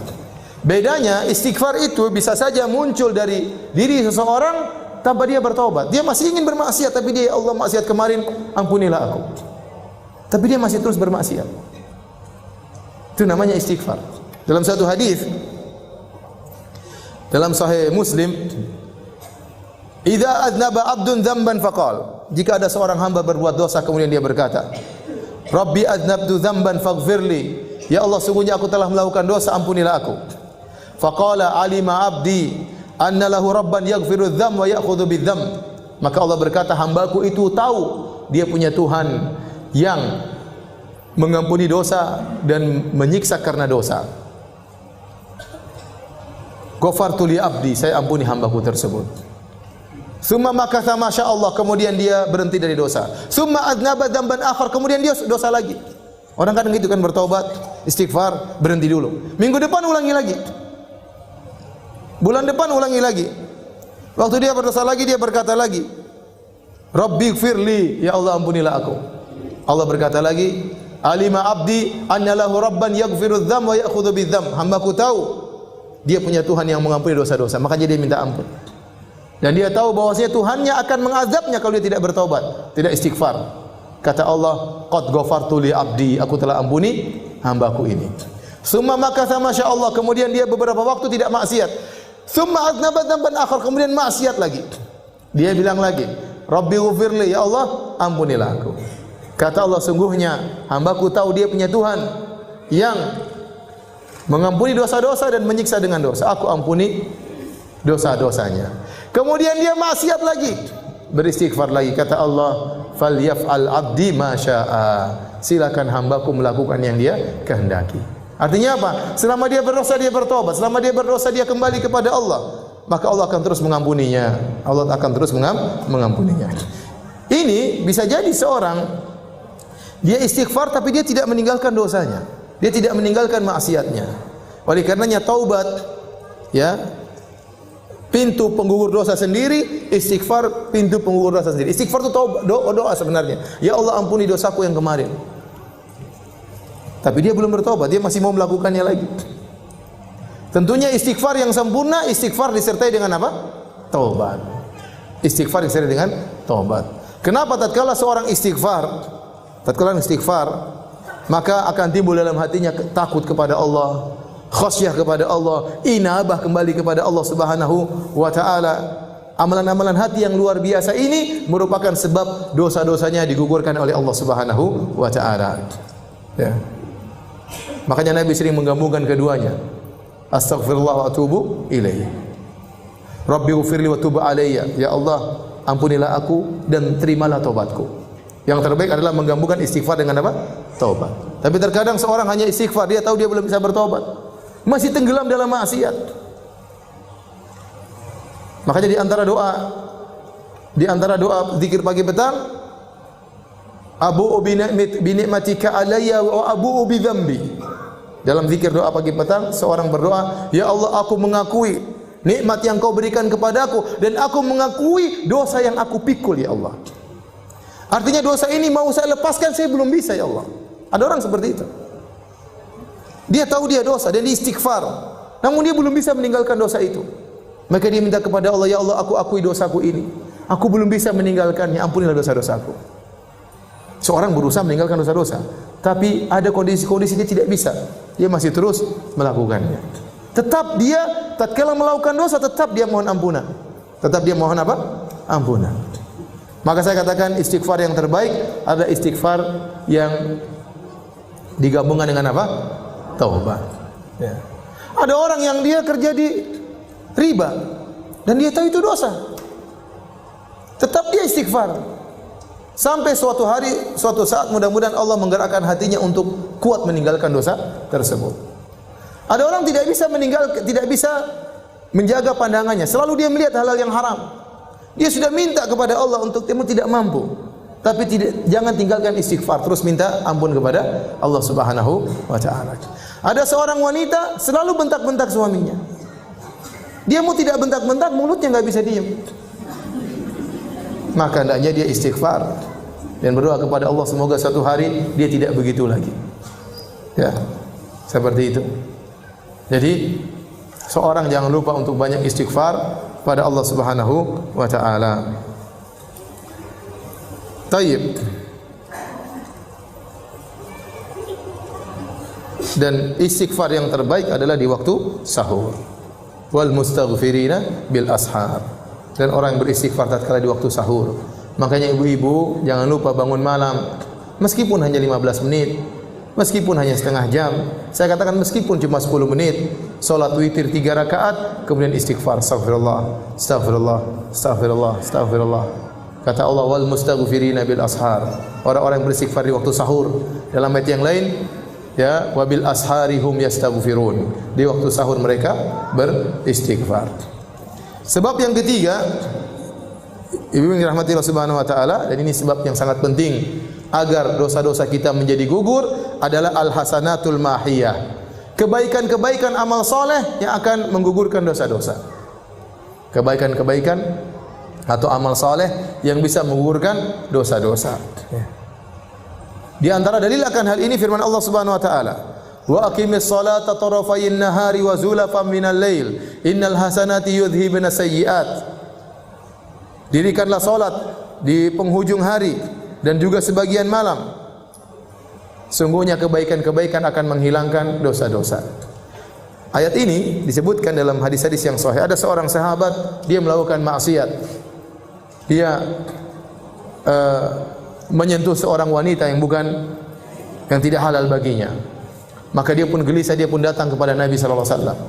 Bedanya, istighfar itu bisa saja muncul dari diri seseorang tanpa dia bertaubat. Dia masih ingin bermaksiat, tapi dia, Allah maksiat kemarin, ampunilah aku. Tapi dia masih terus bermaksiat. Itu namanya istighfar. Dalam satu hadis dalam Sahih Muslim, idza aznaba 'abdun dzamban faqal, jika ada seorang hamba berbuat dosa kemudian dia berkata, Rabbi aznabtu dzamban faghfirli, ya Allah sungguhnya aku telah melakukan dosa, ampunilah aku. Faqala alima 'abdi anna lahu rabban yaghfiru dzam wa ya'khudhu bidzam, maka Allah berkata, hambaku itu tahu dia punya Tuhan yang mengampuni dosa dan menyiksa karena dosa. Ghafartu li 'abdi, saya ampuni hambaku tersebut. Summa makatha masya Allah, kemudian dia berhenti dari dosa. Summa adnaba dzamban akhar, kemudian dia dosa lagi. Orang kadang gitu kan, bertobat, istighfar, berhenti dulu. Minggu depan ulangi lagi. Bulan depan ulangi lagi. Waktu dia berdosa lagi, dia berkata lagi, Rabbi gfirli, ya Allah ampunilah aku. Allah berkata lagi, alima abdi anna lahu rabban yaghfiru dzam wa ya'khudhu bidzam, hambaku tahu dia punya Tuhan yang mengampuni dosa-dosa, makanya dia minta ampun. Dan dia tahu bahwasanya Tuhannya akan mengazabnya kalau dia tidak bertobat, tidak istighfar. Kata Allah, qad ghafartu li abdi, aku telah ampuni hambaku ini. Summa makatha masya Allah, kemudian dia beberapa waktu tidak maksiat. Summa adnaba dzamban akhar, kemudian maksiat lagi. Dia bilang lagi, Rabbi ghfirli, ya Allah ampunilah aku. Kata Allah, sungguhnya hambaku tahu dia punya Tuhan yang mengampuni dosa-dosa dan menyiksa dengan dosa. Aku ampuni dosa-dosanya. Kemudian dia maksiat lagi, beristighfar lagi. Kata Allah, falyaf'al 'abdi ma syaa, silakan hambaku melakukan yang dia kehendaki. Artinya apa? Selama dia berdosa dia bertobat, selama dia berdosa dia kembali kepada Allah, maka Allah akan terus mengampuninya. Allah akan terus mengampuninya. Ini bisa jadi seorang dia istighfar tapi dia tidak meninggalkan dosanya. Dia tidak meninggalkan maksiatnya. Oleh karenanya taubat, ya, pintu penggugur dosa sendiri, istighfar pintu penggugur dosa sendiri. Istighfar itu doa sebenarnya. Ya Allah ampuni dosaku yang kemarin. Tapi dia belum bertobat, dia masih mau melakukannya lagi. Tentunya istighfar yang sempurna, istighfar disertai dengan apa? Taubat. Istighfar disertai dengan taubat. Kenapa tatkala seorang istighfar, maka akan timbul dalam hatinya takut kepada Allah, khasyah kepada Allah, inabah kembali kepada Allah Subhanahu wa taala. Amalan-amalan hati yang luar biasa ini merupakan sebab dosa-dosanya digugurkan oleh Allah Subhanahu wa taala. Ya. Makanya Nabi sering menggabungkan keduanya. Astaghfirullah wa atubu ilaihi. Rabbi ghfirli wa tub alayya. Ya Allah, ampunilah aku dan terimalah taubatku. Yang terbaik adalah menggabungkan istighfar dengan apa? Taubat. Tapi terkadang seorang hanya istighfar, dia tahu dia belum bisa bertobat, masih tenggelam dalam maksiat. Makanya di antara doa zikir pagi petang, abu'u bi ni'matika alayya wa abu'u bi dzambi. Dalam zikir doa pagi petang, seorang berdoa, ya Allah, aku mengakui nikmat yang kau berikan kepadaku dan aku mengakui dosa yang aku pikul, ya Allah. Artinya dosa ini mau saya lepaskan, saya belum bisa, ya Allah. Ada orang seperti itu. Dia tahu dia dosa dan dia istighfar, namun dia belum bisa meninggalkan dosa itu. Maka dia minta kepada Allah, ya Allah, aku akui dosaku ini. Aku belum bisa meninggalkannya, ampunilah dosa-dosaku. Seorang berusaha meninggalkan dosa-dosa, tapi ada kondisi-kondisi dia tidak bisa. Dia masih terus melakukannya. Tetap dia tatkala melakukan dosa, tetap dia mohon ampunan. Tetap dia mohon apa? Ampunan. Maka saya katakan istighfar yang terbaik adalah istighfar yang digabungkan dengan apa? Taubat. Ya. Ada orang yang dia kerja di riba dan dia tahu itu dosa. Tetap dia istighfar. Sampai suatu hari, suatu saat mudah-mudahan Allah menggerakkan hatinya untuk kuat meninggalkan dosa tersebut. Ada orang tidak bisa menjaga pandangannya, selalu dia melihat hal-hal yang haram. Dia sudah minta kepada Allah untuk dia tidak mampu. Tapi jangan tinggalkan istighfar, terus minta ampun kepada Allah Subhanahu wa taala. Ada seorang wanita selalu bentak-bentak suaminya. Dia mau tidak bentak-bentak, mulutnya enggak bisa diam. Maka hendaknya dia istighfar dan berdoa kepada Allah semoga suatu hari dia tidak begitu lagi. Ya. Seperti itu. Jadi seorang jangan lupa untuk banyak istighfar pada Allah Subhanahu wa taala. Tayyib. Dan istighfar yang terbaik adalah di waktu sahur. Wal mustaghfirina bil ashar. Dan orang yang beristighfar tatkala di waktu sahur. Makanya ibu-ibu jangan lupa bangun malam meskipun hanya 15 menit, meskipun hanya setengah jam. Saya katakan meskipun cuma 10 menit, salat witir 3 rakaat, kemudian istighfar, astagfirullah, astagfirullah, astagfirullah, astagfirullah. Kata Allah wal mustaghfirina bil ashar. Orang-orang yang beristighfar di waktu sahur. Dalam ayat yang lain, ya, wabil asharihum yastaghfirun. Di waktu sahur mereka beristighfar. Sebab yang ketiga, ibu yang dirahmati Allah Subhanahu wa taala, dan ini sebab yang sangat penting agar dosa-dosa kita menjadi gugur adalah al-hasanatul mahiyah. Kebaikan-kebaikan amal soleh yang akan menggugurkan dosa-dosa. Kebaikan-kebaikan atau amal soleh yang bisa menggugurkan dosa-dosa. Di antara dalil akan hal ini firman Allah Subhanahu wa taala, "Wa aqimis salata tarafayin nahari wa zulafan minal lail, innal hasanati yudhhibna sayyi'at." Dirikanlah salat di penghujung hari dan juga sebagian malam. Sungguhnya kebaikan-kebaikan akan menghilangkan dosa-dosa. Ayat ini disebutkan dalam hadis-hadis yang sahih. Ada seorang sahabat, dia melakukan maksiat. Dia menyentuh seorang wanita yang tidak halal baginya. Maka dia pun gelisah, dia pun datang kepada Nabi sallallahu alaihi wasallam.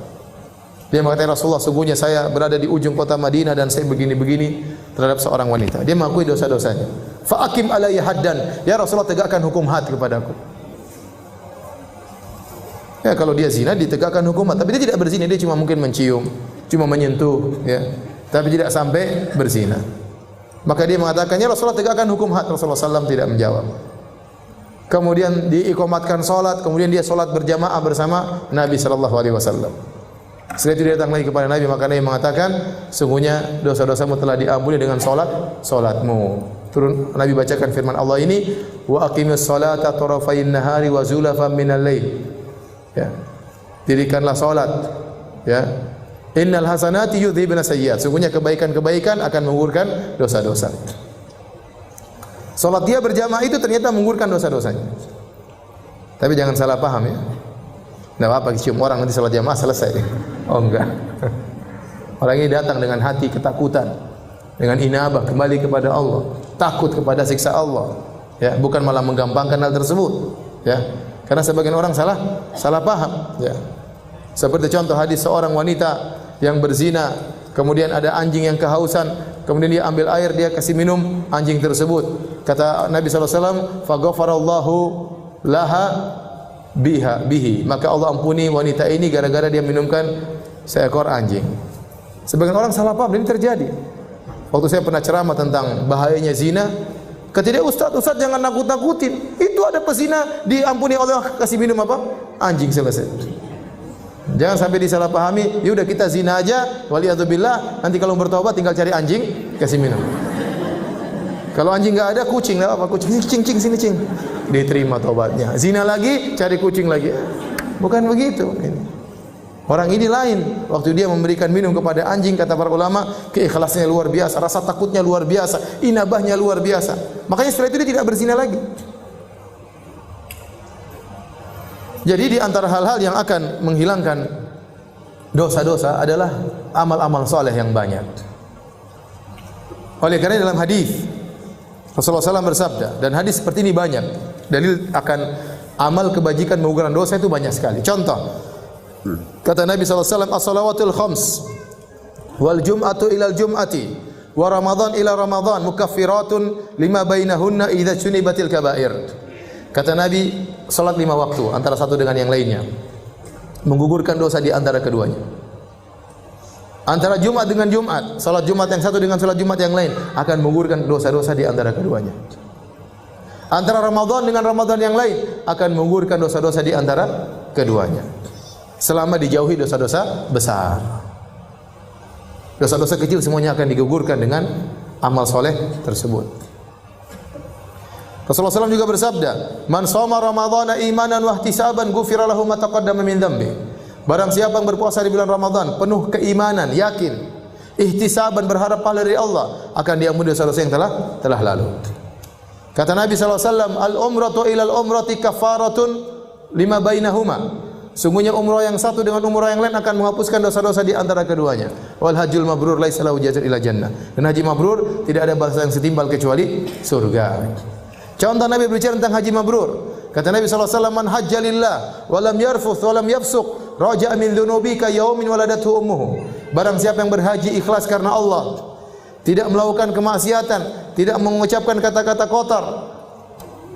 Dia mengatakan, Rasulullah, sungguhnya saya berada di ujung kota Madinah dan saya begini-begini terhadap seorang wanita. Dia mengakui dosa-dosanya. Fa aqim alayya haddan. Ya Rasulullah, tegakkan hukum had kepadaku. Ya, kalau dia zina ditegakkan hukum had, tapi dia tidak berzina, dia cuma mungkin mencium, cuma menyentuh, ya. Tapi tidak sampai berzina. Maka dia mengatakan, ya Rasulullah, tegakkan hukum had. Rasulullah SAW tidak menjawab. Kemudian diikomatkan salat, kemudian dia salat berjamaah bersama Nabi sallallahu alaihi wasallam. Setelah itu dia datang lagi kepada Nabi, maka Nabi mengatakan, sungguhnya dosa-dosamu telah diampuni dengan salatmu. Turun Nabi bacakan firman Allah ini, wa aqimis salata tarafayin nahari wa zulafan minal lail. Ya. Dirikanlah salat, ya. Innal hasanati yudhibna sayyi'at. Sungguhnya kebaikan-kebaikan akan menggugurkan dosa-dosa. Salat dia berjamaah itu ternyata menggugurkan dosa-dosanya. Tapi jangan salah paham, ya. Enggak apa-apa cium orang nanti salat jamaah selesai. Oh enggak. Orang ini datang dengan hati ketakutan, dengan inabah kembali kepada Allah, takut kepada siksa Allah. Ya, bukan malah menggampangkan hal tersebut. Ya. Karena sebagian orang salah paham, ya. Seperti contoh hadis seorang wanita yang berzina, kemudian ada anjing yang kehausan, kemudian dia ambil air, dia kasih minum anjing tersebut. Kata Nabi sallallahu alaihi wasallam, "Faghfarallahu laha bihi." Maka Allah ampuni wanita ini gara-gara dia minumkan seekor anjing. Sebagian orang salah paham, ini terjadi. Waktu saya pernah ceramah tentang bahayanya zina, kata dia, Ustaz jangan nakut-nakutin. Itu ada pezina diampuni Allah kasih minum apa? Anjing, selesai. Jangan sampai disalahpahami, ya udah kita zina aja, waliyadzubillah, nanti kalau bertobat tinggal cari anjing, kasih minum. Kalau anjing enggak ada, kucing, enggak apa, kucing, cing sini cing. Diterima tobatnya. Zina lagi, cari kucing lagi. Bukan begitu. Orang ini lain. Waktu dia memberikan minum kepada anjing, kata para ulama, keikhlasannya luar biasa, rasa takutnya luar biasa, inabahnya luar biasa. Makanya setelah itu dia tidak berzina lagi. Jadi di antara hal-hal yang akan menghilangkan dosa-dosa adalah amal-amal soleh yang banyak. Oleh karena dalam hadis Rasulullah SAW bersabda, dan hadis seperti ini banyak. Dalil akan amal kebajikan menggugurkan dosa itu banyak sekali. Contoh, kata Nabi SAW, as-salawatul khams, wal jum'atu ilal jum'ati, wa ramadhan ila ramadhan, mukaffiratun lima bainahunna idza syunibatil kabair. Kata Nabi, salat 5 waktu antara satu dengan yang lainnya menggugurkan dosa di antara keduanya. Antara Jumat dengan Jumat, salat Jumat yang satu dengan salat Jumat yang lain akan menggugurkan dosa-dosa di antara keduanya. Antara Ramadan dengan Ramadan yang lain akan menggugurkan dosa-dosa di antara keduanya. Selama dijauhi dosa-dosa besar. Dosa-dosa kecil semuanya akan digugurkan dengan amal soleh tersebut. Rasulullah SAW juga bersabda, "Man shoma Ramadhana imanan wa ihtisaban ghufira lahu ma taqaddama min dhanbi." Barang siapa yang berpuasa di bulan Ramadan penuh keimanan, yakin, ihtisaban, berharap pahala dari Allah, akan diampuni dosa-dosa yang telah lalu. Kata Nabi SAW, "Al-umratu ilal umrati kafaratun lima bainahuma." Sungguhnya umrah yang satu dengan umrah yang lain akan menghapuskan dosa-dosa di antara keduanya. Wal hajjul mabrur laisa lahu jazaa illa jannah. Dan haji mabrur tidak ada balasan yang setimpal kecuali surga. Contoh Nabi berbicara tentang haji mabrur. Kata Nabi SAW, "Man hajja lillah wa lam yarfuth wa lam yafsuq raja'a min dhunubi ka yaumin waladathu ummuhu." Barang siapa yang berhaji ikhlas karena Allah, tidak melakukan kemaksiatan, tidak mengucapkan kata-kata kotor,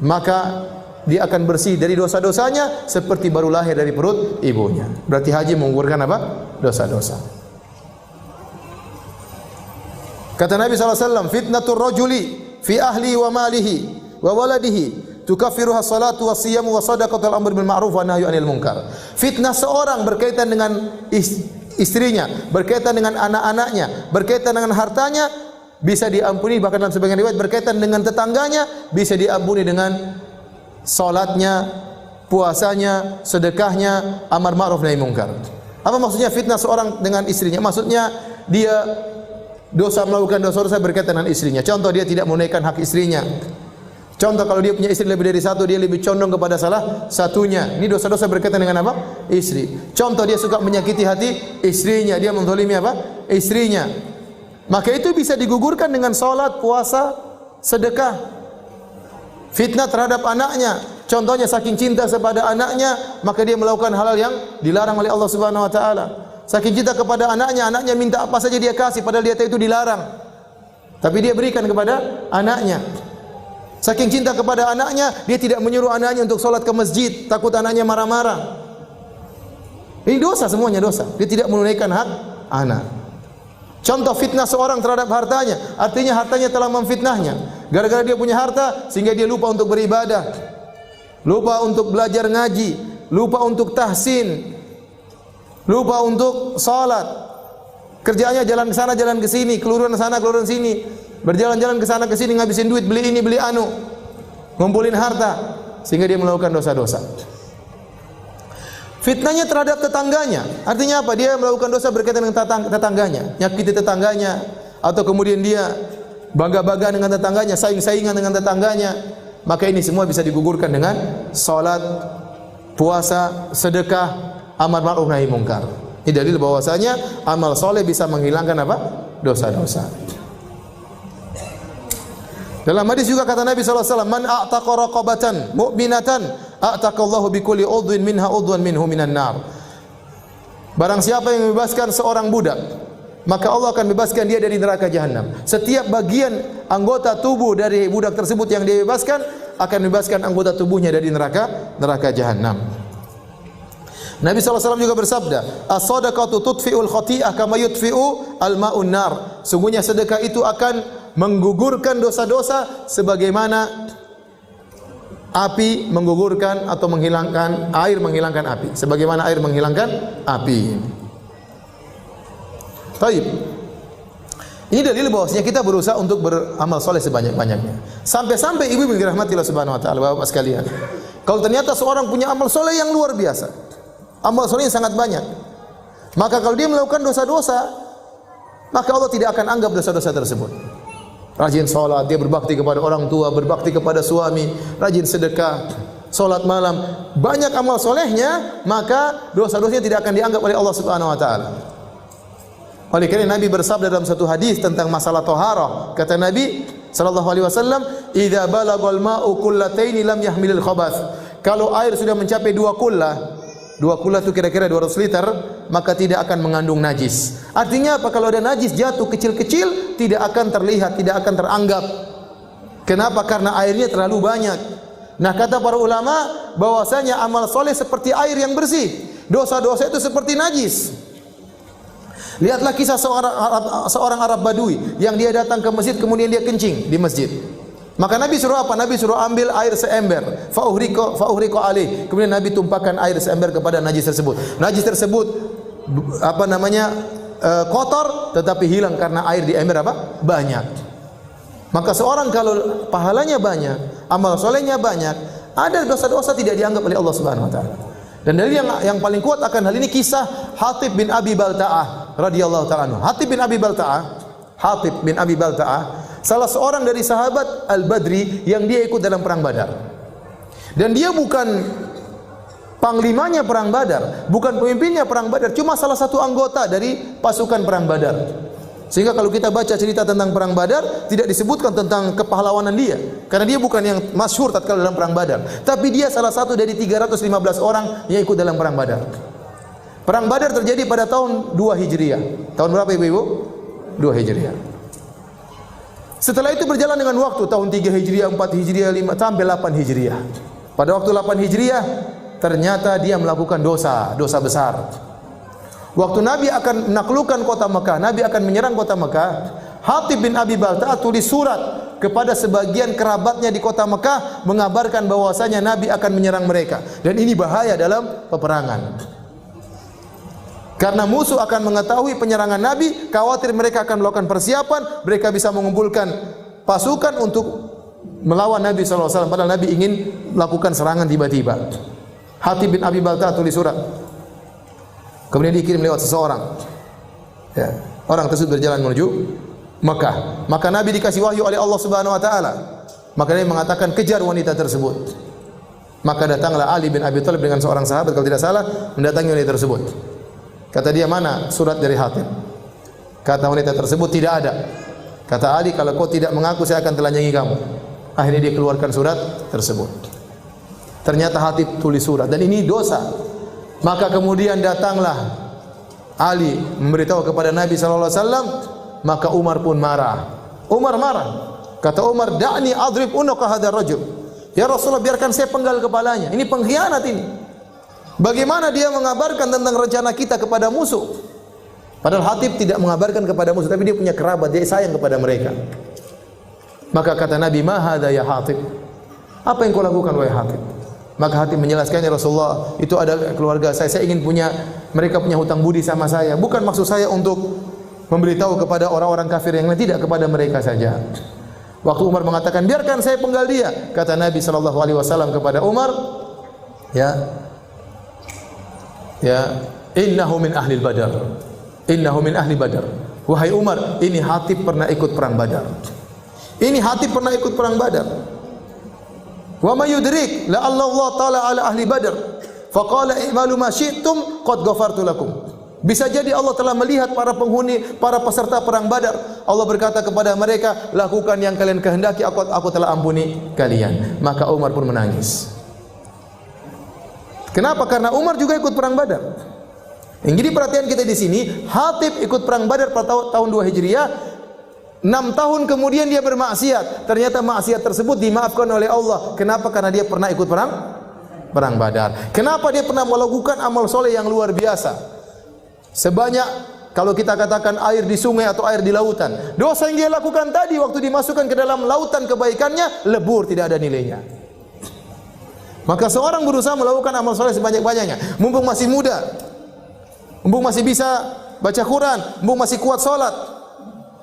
maka dia akan bersih dari dosa-dosanya seperti baru lahir dari perut ibunya. Berarti haji menggugurkan apa? Dosa-dosa. Kata Nabi SAW, "Fitnatur rajuli fi ahli wa malihi wa waladihi tukaffiruha salatu wa siyamu wa sadaqatul amr bil ma'ruf wa nahyu 'anil munkar." Fitnah seorang berkaitan dengan istrinya, berkaitan dengan anak-anaknya, berkaitan dengan hartanya bisa diampuni, bahkan dalam sebagian riwayat berkaitan dengan tetangganya bisa diampuni dengan salatnya, puasanya, sedekahnya, amar ma'ruf nahi munkar. Apa maksudnya fitnah seorang dengan istrinya? Maksudnya dia melakukan dosa-dosa berkaitan dengan istrinya. Contoh, dia tidak menunaikan hak istrinya. Contoh, kalau dia punya istri lebih dari satu, dia lebih condong kepada salah satunya. Ini dosa-dosa berkaitan dengan apa? Istri. Contoh, dia suka menyakiti hati istrinya, dia menzalimi apa? Istrinya. Maka itu bisa digugurkan dengan salat, puasa, sedekah. Fitnah terhadap anaknya, contohnya saking cinta kepada anaknya, maka dia melakukan hal-hal yang dilarang oleh Allah Subhanahu wa taala. Saking cinta kepada anaknya minta apa saja dia kasih padahal dia tahu itu dilarang. Tapi dia berikan kepada anaknya. Saking cinta kepada anaknya, dia tidak menyuruh anaknya untuk salat ke masjid, takut anaknya marah-marah. Ini dosa, semuanya dosa. Dia tidak menunaikan hak anak. Contoh fitnah seorang terhadap hartanya, artinya hartanya telah memfitnahnya. Gara-gara dia punya harta sehingga dia lupa untuk beribadah, lupa untuk belajar ngaji, lupa untuk tahsin, lupa untuk salat. Kerjaannya jalan ke sana, jalan ke sini, keluruan sana, keluruan sini, berjalan-jalan ke sana ke sini, ngabisin duit, beli ini, beli anu, ngumpulin harta, sehingga dia melakukan dosa-dosa. Fitnahnya terhadap tetangganya, artinya apa? Dia melakukan dosa berkaitan dengan tetangganya, nyakiti tetangganya, atau kemudian dia bangga-bangga dengan tetangganya, saing-saingan dengan tetangganya. Maka ini semua bisa digugurkan dengan salat, puasa, sedekah, amar ma'ruf nahi munkar. Ini dalil bahwasanya amal soleh bisa menghilangkan apa? Dosa-dosa. Dalam hadis juga kata Nabi SAW, "Man a'taqa raqabatan mu'minatan a'taqallahu bikulli udwin minha udwan minhu minan nar." Barang siapa yang membebaskan seorang budak, maka Allah akan bebaskan dia dari neraka jahanam. Setiap bagian anggota tubuh dari budak tersebut yang dia bebaskan akan bebaskan anggota tubuhnya dari neraka jahanam. Nabi SAW juga bersabda, "As-sadaqatu tudfi'ul khati'ah kama yudfi'u al-ma'un nar." Sungguhnya sedekah itu akan menggugurkan dosa-dosa sebagaimana api menggugurkan atau menghilangkan, air menghilangkan api, sebagaimana air menghilangkan api. Baik. Ini dalil bahwasanya kita berusaha untuk beramal soleh sebanyak-banyaknya. Sampai-sampai ibu dirahmati Allah Subhanahu wa taala, Bapak sekalian. Kalau ternyata seorang punya amal soleh yang luar biasa, amal soleh yang sangat banyak, maka kalau dia melakukan dosa-dosa, maka Allah tidak akan anggap dosa-dosa tersebut. Rajin salat, dia berbakti kepada orang tua, berbakti kepada suami, rajin sedekah, salat malam, banyak amal solehnya, maka dosa-dosanya tidak akan dianggap oleh Allah Subhanahu wa taala. Oleh karena Nabi bersabda dalam satu hadis tentang masalah taharah. Kata Nabi sallallahu alaihi wasallam, "Idza balagal ma'u kullataini lam yahmilil khabath." Kalau air sudah mencapai 2 kullah itu kira-kira 200 liter, maka tidak akan mengandung najis. Artinya apa? Kalau ada najis jatuh kecil-kecil, tidak akan terlihat, tidak akan teranggap. Kenapa? Karena airnya terlalu banyak. Nah, kata para ulama bahwasanya amal soleh seperti air yang bersih. Dosa-dosa itu seperti najis. Lihatlah kisah seorang Arab Badui yang dia datang ke masjid kemudian dia kencing di masjid. Maka Nabi suruh apa? Nabi suruh ambil air seember, fauhriqo alaih. Kemudian Nabi tumpahkan air seember kepada najis tersebut. Najis tersebut kotor tetapi hilang karena air di ember banyak. Maka seorang kalau pahalanya banyak, amal solehnya banyak, ada dosa-dosa tidak dianggap oleh Allah Subhanahu wa taala. Dan dalil yang paling kuat akan hal ini kisah Hatib bin Abi Balta'ah radhiyallahu ta'ala anhu. Hatib bin Abi Balta'ah salah seorang dari sahabat Al-Badri yang dia ikut dalam perang Badar. Dan dia bukan panglimanya perang Badar, bukan pemimpinnya perang Badar, cuma salah satu anggota dari pasukan perang Badar. Sehingga kalau kita baca cerita tentang perang Badar, tidak disebutkan tentang kepahlawanan dia, karena dia bukan yang masyhur tatkala dalam perang Badar, tapi dia salah satu dari 315 orang yang ikut dalam perang Badar. Perang Badar terjadi pada tahun 2 Hijriah. Tahun berapa Ibu? 2 Hijriah. Setelah itu berjalan dengan waktu, tahun 3 Hijriah, 4 Hijriah, 5 sampai 8 Hijriah. Pada waktu 8 Hijriah, ternyata dia melakukan dosa besar. Waktu Nabi akan menaklukkan kota Mekah, Nabi akan menyerang kota Mekah, Hatib bin Abi Balta'ah tulis surat kepada sebagian kerabatnya di kota Mekah mengabarkan bahwasanya Nabi akan menyerang mereka. Dan ini bahaya dalam peperangan. Karena musuh akan mengetahui penyerangan Nabi, khawatir mereka akan melakukan persiapan, mereka bisa mengumpulkan pasukan untuk melawan Nabi SAW. Padahal Nabi ingin melakukan serangan tiba-tiba. Hatib bin Abi Balta'ah tulis surat. Kemudian dikirim lewat seseorang. Ya, orang tersebut berjalan menuju Mekah. Maka Nabi dikasih wahyu oleh Allah Subhanahu wa taala. Maka dia mengatakan kejar wanita tersebut. Maka datanglah Ali bin Abi Thalib dengan seorang sahabat kalau tidak salah mendatangi wanita tersebut. Kata dia, "Mana surat dari Hatib?" Kata wanita tersebut, "Tidak ada." Kata Ali, "Kalau kau tidak mengaku saya akan telanjangi kamu." Akhirnya dia keluarkan surat tersebut. Ternyata Hatib tulis surat dan ini dosa. Maka kemudian datanglah Ali memberitahu kepada Nabi sallallahu alaihi wasallam, maka Umar pun marah. Umar marah. Kata Umar, "Da'ni adrib unuqa hadzal rajul." Ya Rasulullah, biarkan saya penggal kepalanya. Ini pengkhianat ini. Bagaimana dia mengabarkan tentang rencana kita kepada musuh? Padahal Hatib tidak mengabarkan kepada musuh, tapi dia punya kerabat, dia sayang kepada mereka. Maka kata Nabi, "Ma hadza ya Hatib?" Apa yang kau lakukan wahai Hatib? Maka Hatib menjelaskannya, "Rasulullah, itu ada keluarga saya ingin mereka punya hutang budi sama saya. Bukan maksud saya untuk memberitahu kepada orang-orang kafir yang lain, tidak, kepada mereka saja." Waktu Umar mengatakan, "Biarkan saya penggal dia," kata Nabi sallallahu alaihi wasallam kepada Umar, "Innahu min ahli Badar. Innahu min ahli Badar." Wahai Umar, ini Hatib pernah ikut perang Badar. Ini Hatib pernah ikut perang Badar. Wa may yudrik la Allah taala ala ahli Badar faqala i'malu ma syi'tum qad ghafartu lakum. Bisa jadi Allah telah melihat para penghuni, para peserta perang Badar. Allah berkata kepada mereka, "Lakukan yang kalian kehendaki, aku telah ampuni kalian." Maka Umar pun menangis. Kenapa? Karena Umar juga ikut perang Badar. Yang jadi perhatian kita di sini, Hatib ikut perang Badar pada tahun 2 Hijriah. 6 tahun kemudian dia bermaksiat. Ternyata maksiat tersebut dimaafkan oleh Allah. Kenapa? Karena dia pernah ikut perang Badar. Kenapa? Dia pernah melakukan amal soleh yang luar biasa. Sebanyak, kalau kita katakan air di sungai atau air di lautan. Dosa yang dia lakukan tadi waktu dimasukkan ke dalam lautan kebaikannya lebur, tidak ada nilainya. Maka seorang berusaha melakukan amal soleh sebanyak-banyaknya. Mumpung masih muda, mumpung masih bisa baca Quran, mumpung masih kuat sholat.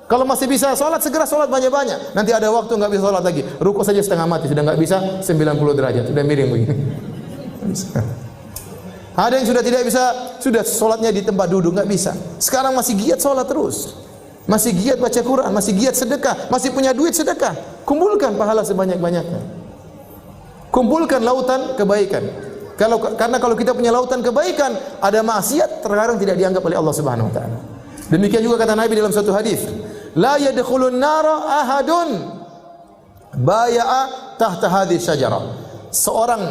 Kalau masih bisa sholat, segera sholat banyak-banyak. Nanti ada waktu nggak bisa sholat lagi, rukuk saja setengah mati, sudah nggak bisa 90 derajat, sudah miring begini. Ada yang sudah tidak bisa, sudah sholatnya di tempat duduk, nggak bisa. Sekarang masih giat sholat terus, masih giat baca Quran, masih giat sedekah, masih punya duit sedekah. Kumpulkan pahala sebanyak-banyaknya. Kumpulkan lautan kebaikan. Karena kalau kita punya lautan kebaikan, ada maksiat terkadang tidak dianggap oleh Allah Subhanahu wa taala. Demikian juga kata Nabi dalam suatu hadis, la yadkhulun nara ahadun baya'a tahta hadhihi syajarah. Seorang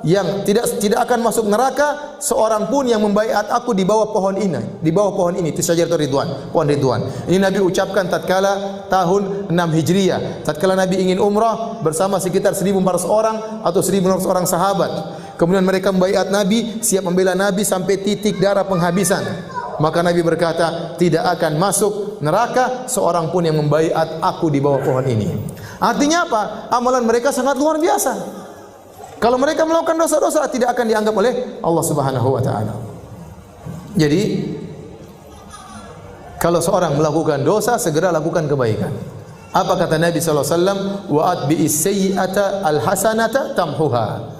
yang tidak akan masuk neraka seorang pun yang membaiat aku di bawah pohon ini, itu syajaratul ridwan, pohon ridwan. Ini Nabi ucapkan tatkala tahun 6 Hijriah, tatkala Nabi ingin umrah bersama sekitar 1.400 orang atau 1.400 orang sahabat. Kemudian mereka membaiat Nabi, siap membela Nabi sampai titik darah penghabisan. Maka Nabi berkata, tidak akan masuk neraka seorang pun yang membaiat aku di bawah pohon ini. Artinya apa? Amalan mereka sangat luar biasa. Kalau mereka melakukan dosa-dosa tidak akan dianggap oleh Allah Subhanahu wa taala. Jadi kalau seorang melakukan dosa segera lakukan kebaikan. Apa kata Nabi sallallahu alaihi wasallam? Wa atbi'is sayyi'ata al-hasanata tamhuha.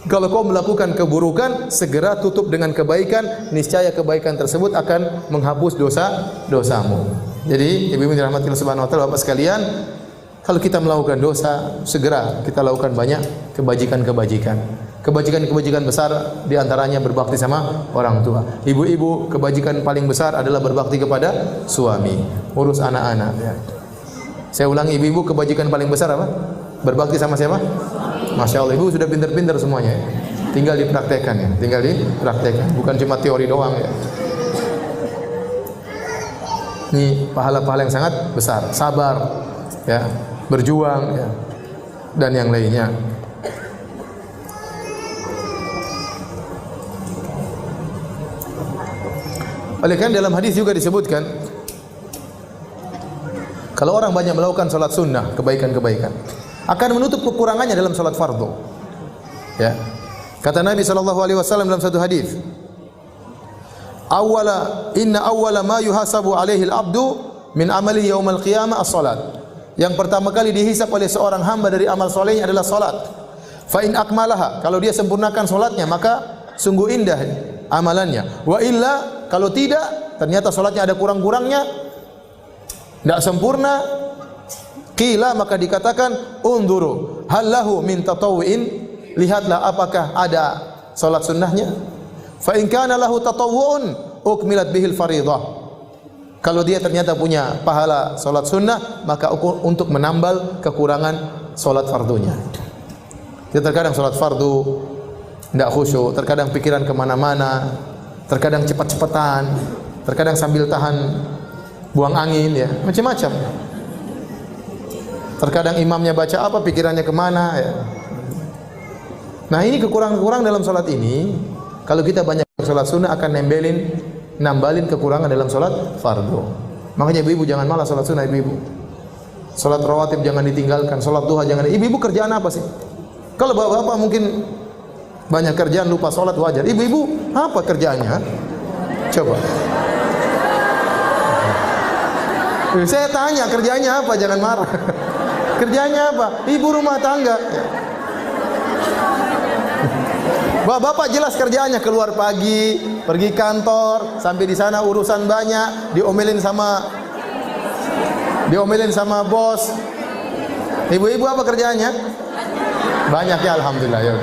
Kalau kau melakukan keburukan segera tutup dengan kebaikan, niscaya kebaikan tersebut akan menghapus dosa-dosamu. Jadi ibu-ibu dirahmati Allah Subhanahu wa taala, Bapak sekalian, kalau kita melakukan dosa, segera kita lakukan banyak kebajikan-kebajikan. Kebajikan-kebajikan besar diantaranya berbakti sama orang tua. Ibu-ibu, kebajikan paling besar adalah berbakti kepada suami, urus anak-anak. Ya. Saya ulangi, ibu-ibu, kebajikan paling besar apa? Berbakti sama siapa? Masya Allah, ibu sudah pintar-pintar semuanya. Tinggal dipraktekkan ya, bukan cuma teori doang ya. Ini pahala-pahala yang sangat besar, sabar, ya, berjuang, ya, dan yang lainnya. Oleh karena dalam hadis juga disebutkan, kalau orang banyak melakukan salat sunnah, kebaikan-kebaikan, akan menutup kekurangannya dalam salat fardu. Ya. Kata Nabi SAW dalam satu hadis, inna awwala ma yuhasabu alaihi al-abdu min amali yaumal qiyamah as-salat. Yang pertama kali dihisab oleh seorang hamba dari amal solehnya adalah salat. Fa in akmalaha, kalau dia sempurnakan salatnya maka sungguh indah amalannya. Wa illa, kalau tidak, ternyata salatnya ada kurang-kurangnya, tidak sempurna, qila, maka dikatakan unduru hal lahu min tatawwu'in, lihatlah apakah ada salat sunnahnya. Fa in kana lahu tatawwu'un ukmilat bihil fariidhah. Kalau dia ternyata punya pahala salat sunnah, maka untuk menambal kekurangan salat fardunya. Dia terkadang salat fardu tidak khusyuk, terkadang pikiran kemana-mana, terkadang cepat-cepatan, terkadang sambil tahan buang angin, ya, macam-macam. Terkadang imamnya baca apa, pikirannya kemana, ya. Nah, ini kekurangan-kekurangan dalam salat ini. Kalau kita banyak salat sunnah akan nambalin kekurangan dalam salat fardu. Makanya ibu-ibu jangan malas salat sunnah, ibu-ibu. Salat rawatib jangan ditinggalkan, salat duha jangan. Ibu-ibu kerjaan apa sih? Kalau bapak-bapak mungkin banyak kerjaan lupa salat, wajar. Ibu-ibu apa kerjaannya? Coba. Saya tanya kerjanya apa, jangan marah. Kerjanya apa? Ibu rumah tangga. Bapak jelas kerjaannya, keluar pagi, pergi kantor, sampai di sana urusan banyak, diomelin sama bos. Ibu-ibu apa kerjaannya? Banyak ya, alhamdulillah ya.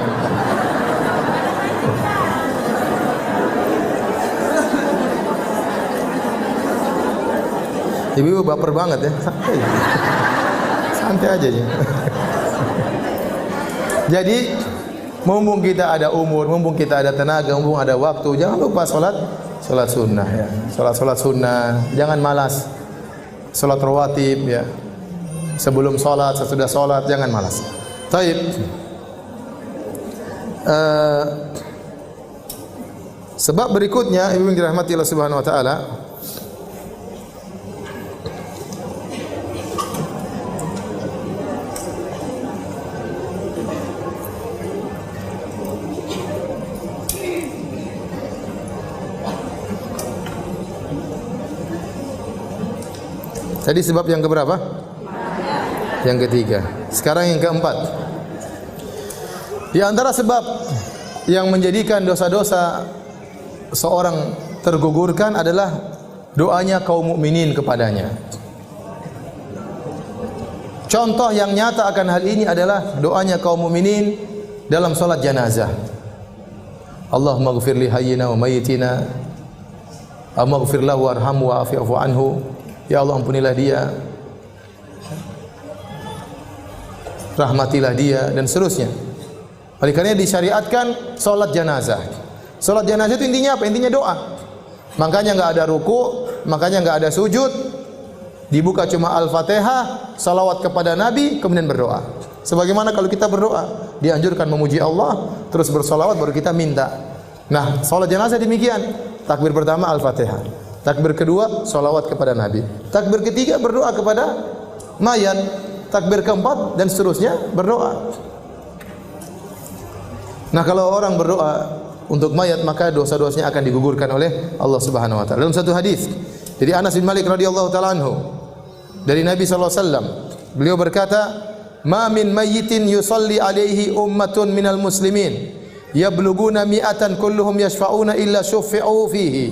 Ibu-ibu baper banget ya. Santai aja ya. Jadi mumpung kita ada umur, mumpung kita ada tenaga, mumpung ada waktu, jangan lupa salat sunnah ya. Salat sunnah, jangan malas. Salat rawatib ya. Sebelum salat, sesudah salat, jangan malas. Taib. Sebab berikutnya, ibu yang dirahmati Allah Subhanahu wa taala, tadi sebab yang keberapa? Yang ketiga. Sekarang yang keempat. Di antara sebab yang menjadikan dosa-dosa seorang tergugurkan adalah doanya kaum mukminin kepadanya. Contoh yang nyata akan hal ini adalah doanya kaum mukminin dalam salat janazah. Allahumma ighfir li hayyina wa mayyitina Allahumma ghfir lahu warhamhu wa'afu anhu. Ya Allah, ampunilah dia, rahmatilah dia, dan seterusnya. Oleh karena disyariatkan salat janazah. Salat janazah itu intinya apa? Intinya doa. Makanya enggak ada ruku, makanya enggak ada sujud. Dibuka cuma Al-Fatihah, salawat kepada Nabi, kemudian berdoa. Sebagaimana kalau kita berdoa, dianjurkan memuji Allah, terus bersalawat baru kita minta. Nah, salat janazah demikian. Takbir pertama Al-Fatihah. Takbir kedua salawat kepada Nabi. Takbir ketiga berdoa kepada mayat. Takbir keempat dan seterusnya berdoa. Nah, kalau orang berdoa untuk mayat maka dosa-dosanya akan digugurkan oleh Allah Subhanahu wa taala. Dalam satu hadis dari Anas bin Malik radhiyallahu taala anhu dari Nabi sallallahu alaihi wasallam, beliau berkata, "Ma min mayyitin yusalli alaihi ummatun minal muslimin yabluguna mi'atan kulluhum yashfa'una illa syuffi'u fihi."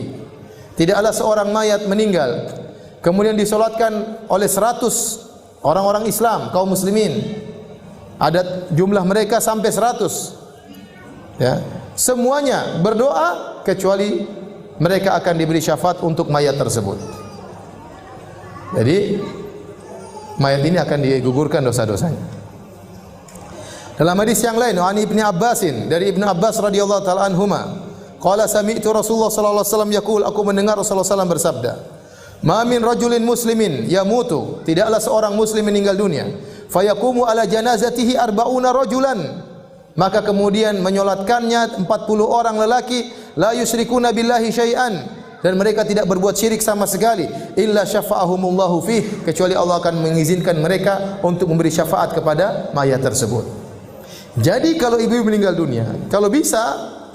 Tidaklah seorang mayat meninggal kemudian disolatkan oleh 100 orang-orang Islam, kaum muslimin. Ada jumlah mereka sampai 100. Ya, semuanya berdoa kecuali mereka akan diberi syafaat untuk mayat tersebut. Jadi mayat ini akan digugurkan dosa-dosanya. Dalam hadis yang lain, Ani Ibnu Abbasin, dari Ibnu Abbas radhiyallahu taala anhuma, qala sami'tu Rasulullah sallallahu alaihi wasallam yaqul, aku mendengar Rasulullah sallallahu bersabda, "Ma min rajulin muslimin yamutu," tidaklah seorang muslim meninggal dunia, "fayaqumu ala janazatihi arba'una rajulan," maka kemudian menyolatkannya 40 orang lelaki, la yusyrikuna billahi syai'an, dan mereka tidak berbuat syirik sama sekali, illa syafa'ahumullahu fih, kecuali Allah akan mengizinkan mereka untuk memberi syafaat kepada mayat tersebut. Jadi kalau ibu meninggal dunia, kalau bisa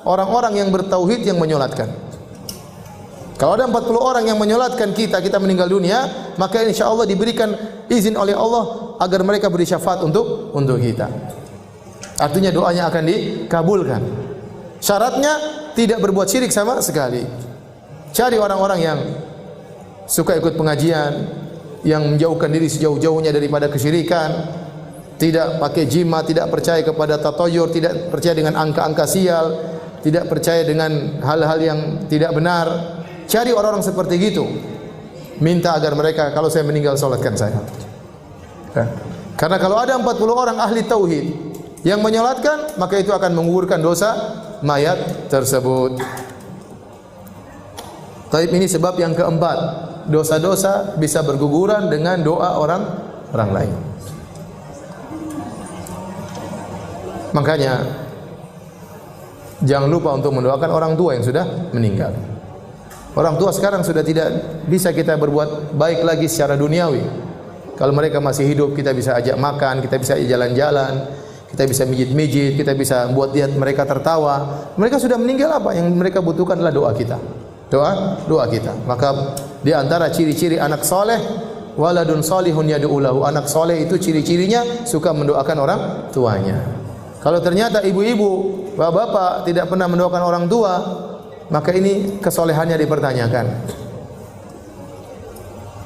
orang-orang yang bertauhid yang menyolatkan. Kalau ada 40 orang yang menyolatkan kita meninggal dunia, maka insyaallah diberikan izin oleh Allah agar mereka beri syafaat untuk kita. Artinya doanya akan dikabulkan. Syaratnya tidak berbuat syirik sama sekali. Cari orang-orang yang suka ikut pengajian, yang menjauhkan diri sejauh-jauhnya daripada kesyirikan, tidak pakai jimat, tidak percaya kepada tatoyur, tidak percaya dengan angka-angka sial, tidak percaya dengan hal-hal yang tidak benar. Cari orang-orang seperti gitu. Minta agar mereka kalau saya meninggal salatkan saya. Karena kalau ada 40 orang ahli tauhid yang menyolatkan, maka itu akan menggugurkan dosa mayat tersebut. Taib, ini sebab yang keempat, dosa-dosa bisa berguguran dengan doa orang lain. Makanya jangan lupa untuk mendoakan orang tua yang sudah meninggal. Orang tua sekarang sudah tidak bisa kita berbuat baik lagi secara duniawi. Kalau mereka masih hidup, kita bisa ajak makan, kita bisa jalan-jalan, kita bisa mijit-mijit, kita bisa buat lihat mereka tertawa. Mereka sudah meninggal, apa yang mereka butuhkan adalah doa kita. Doa kita. Maka di antara ciri-ciri anak soleh, waladun solihun yad'u lahu. Anak soleh itu ciri-cirinya suka mendoakan orang tuanya. Kalau ternyata ibu-ibu, bapak-bapak tidak pernah mendoakan orang tua, maka ini kesolehannya dipertanyakan.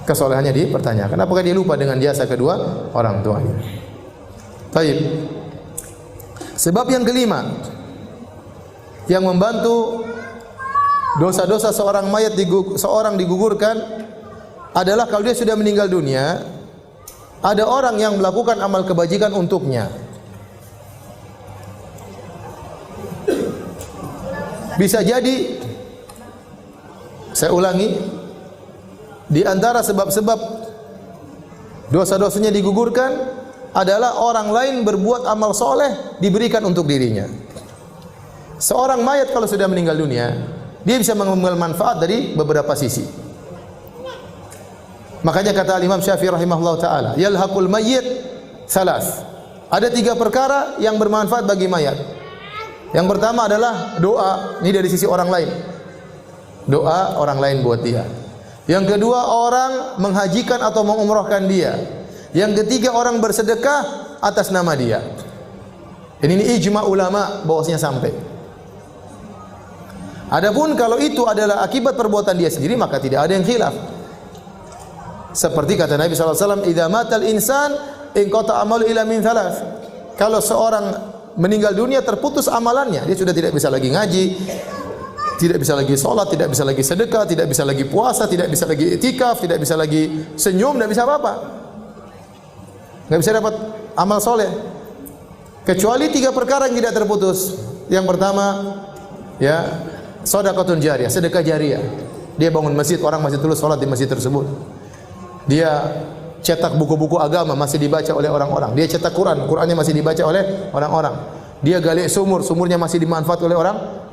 Kesolehannya dipertanyakan. Apakah dia lupa dengan jasa kedua orang tuanya? Baik. Sebab yang kelima yang membantu dosa-dosa seorang mayat digugurkan adalah kalau dia sudah meninggal dunia, ada orang yang melakukan amal kebajikan untuknya. Bisa jadi, saya ulangi, di antara sebab-sebab dosa-dosanya digugurkan adalah orang lain berbuat amal soleh diberikan untuk dirinya. Seorang mayat kalau sudah meninggal dunia, dia bisa mengambil manfaat dari beberapa sisi. Makanya kata Imam Syafi'i rahimahullah ta'ala, yalhaqul mayyit salas. Ada 3 perkara yang bermanfaat bagi mayat. Yang pertama adalah doa, ini dari sisi orang lain. Doa orang lain buat dia. Yang kedua, orang menghajikan atau mengumrahkan dia. Yang ketiga, orang bersedekah atas nama dia. Ini ijma ulama bahwasanya sampai. Adapun kalau itu adalah akibat perbuatan dia sendiri, maka tidak ada yang khilaf. Seperti kata Nabi SAW, idza matal insan inqata amalu ila min thalath. Kalau seorang meninggal dunia, terputus amalannya, dia sudah tidak bisa lagi ngaji, tidak bisa lagi sholat, tidak bisa lagi sedekah, tidak bisa lagi puasa, tidak bisa lagi i'tikaf, tidak bisa lagi senyum, tidak bisa apa-apa. Enggak bisa dapat amal soleh. Kecuali 3 perkara yang tidak terputus. Yang pertama, ya, sedekahun jariyah, sedekah jariyah. Dia bangun masjid, orang masih terus sholat di masjid tersebut. Dia cetak buku-buku agama, masih dibaca oleh orang-orang. Dia cetak Quran, Qurannya masih dibaca oleh orang-orang. Dia gali sumur, sumurnya masih dimanfaat oleh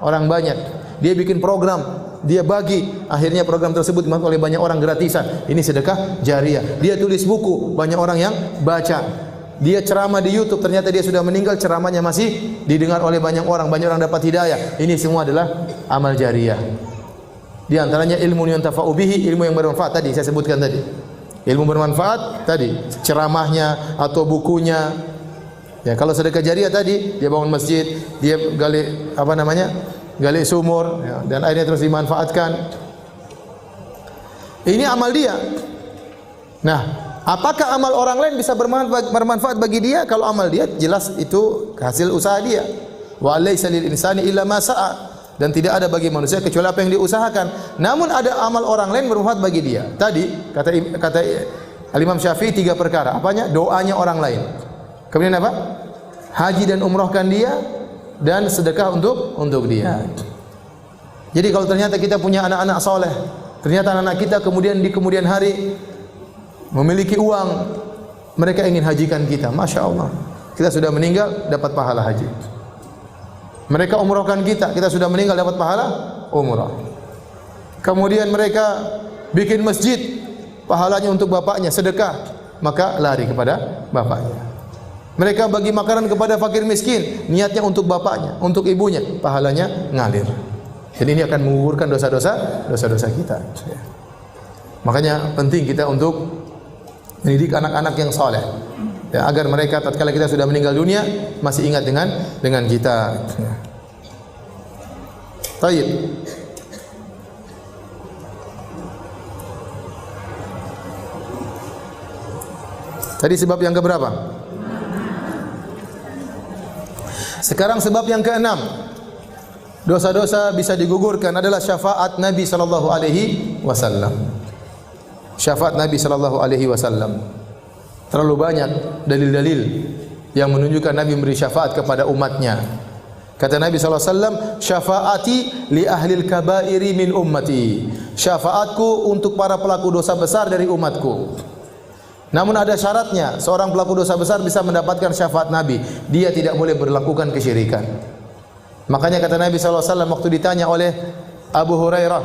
orang banyak. Dia bikin program, dia bagi, akhirnya program tersebut dimanfaat oleh banyak orang gratisan. Ini sedekah jariyah. Dia tulis buku, banyak orang yang baca. Dia ceramah di YouTube, ternyata dia sudah meninggal, ceramahnya masih didengar oleh banyak orang dapat hidayah. Ini semua adalah amal jariyah. Di antaranya ilmu yang tafa'u bihi, ilmu yang bermanfaat tadi saya sebutkan tadi. Ilmu bermanfaat tadi, ceramahnya atau bukunya. Ya, kalau sedekah jariyah tadi, dia bangun masjid, dia gali gali sumur, ya, dan airnya terus dimanfaatkan. Ini amal dia. Nah, apakah amal orang lain bisa bermanfaat bagi dia? Kalau amal dia jelas itu hasil usaha dia. Wa laisa lil insani illa ma sa'a. Dan tidak ada bagi manusia kecuali apa yang diusahakan. Namun ada amal orang lain bermanfaat bagi dia. Tadi kata Imam Syafi'i 3 perkara. Apanya? Doanya orang lain. Kemudian apa? Haji dan umrohkan dia, dan sedekah untuk dia. Jadi kalau ternyata kita punya anak-anak soleh, ternyata anak-anak kita kemudian di kemudian hari memiliki uang, mereka ingin hajikan kita, Masya Allah, kita sudah meninggal dapat pahala haji. Mereka umrohkan kita sudah meninggal dapat pahala umrah. Kemudian mereka bikin masjid, pahalanya untuk bapaknya, sedekah, maka lari kepada bapaknya. Mereka bagi makanan kepada fakir miskin, niatnya untuk bapaknya, untuk ibunya, pahalanya ngalir. Jadi ini akan menggugurkan dosa-dosa kita. Makanya penting kita untuk mendidik anak-anak yang saleh, ya, agar mereka tatkala kita sudah meninggal dunia masih ingat dengan kita. Baik. Tadi sebab yang keberapa? Sekarang sebab yang keenam, dosa-dosa bisa digugurkan adalah syafaat Nabi sallallahu alaihi wasallam. Syafaat Nabi sallallahu alaihi wasallam. Terlalu banyak dalil-dalil yang menunjukkan Nabi memberi syafaat kepada umatnya. Kata Nabi sallallahu alaihi wasallam, "Syafaati li ahlil kabairi min ummati." Syafaatku untuk para pelaku dosa besar dari umatku. Namun ada syaratnya, seorang pelaku dosa besar bisa mendapatkan syafaat Nabi. Dia tidak boleh melakukan kesyirikan. Makanya kata Nabi SAW waktu ditanya oleh Abu Hurairah,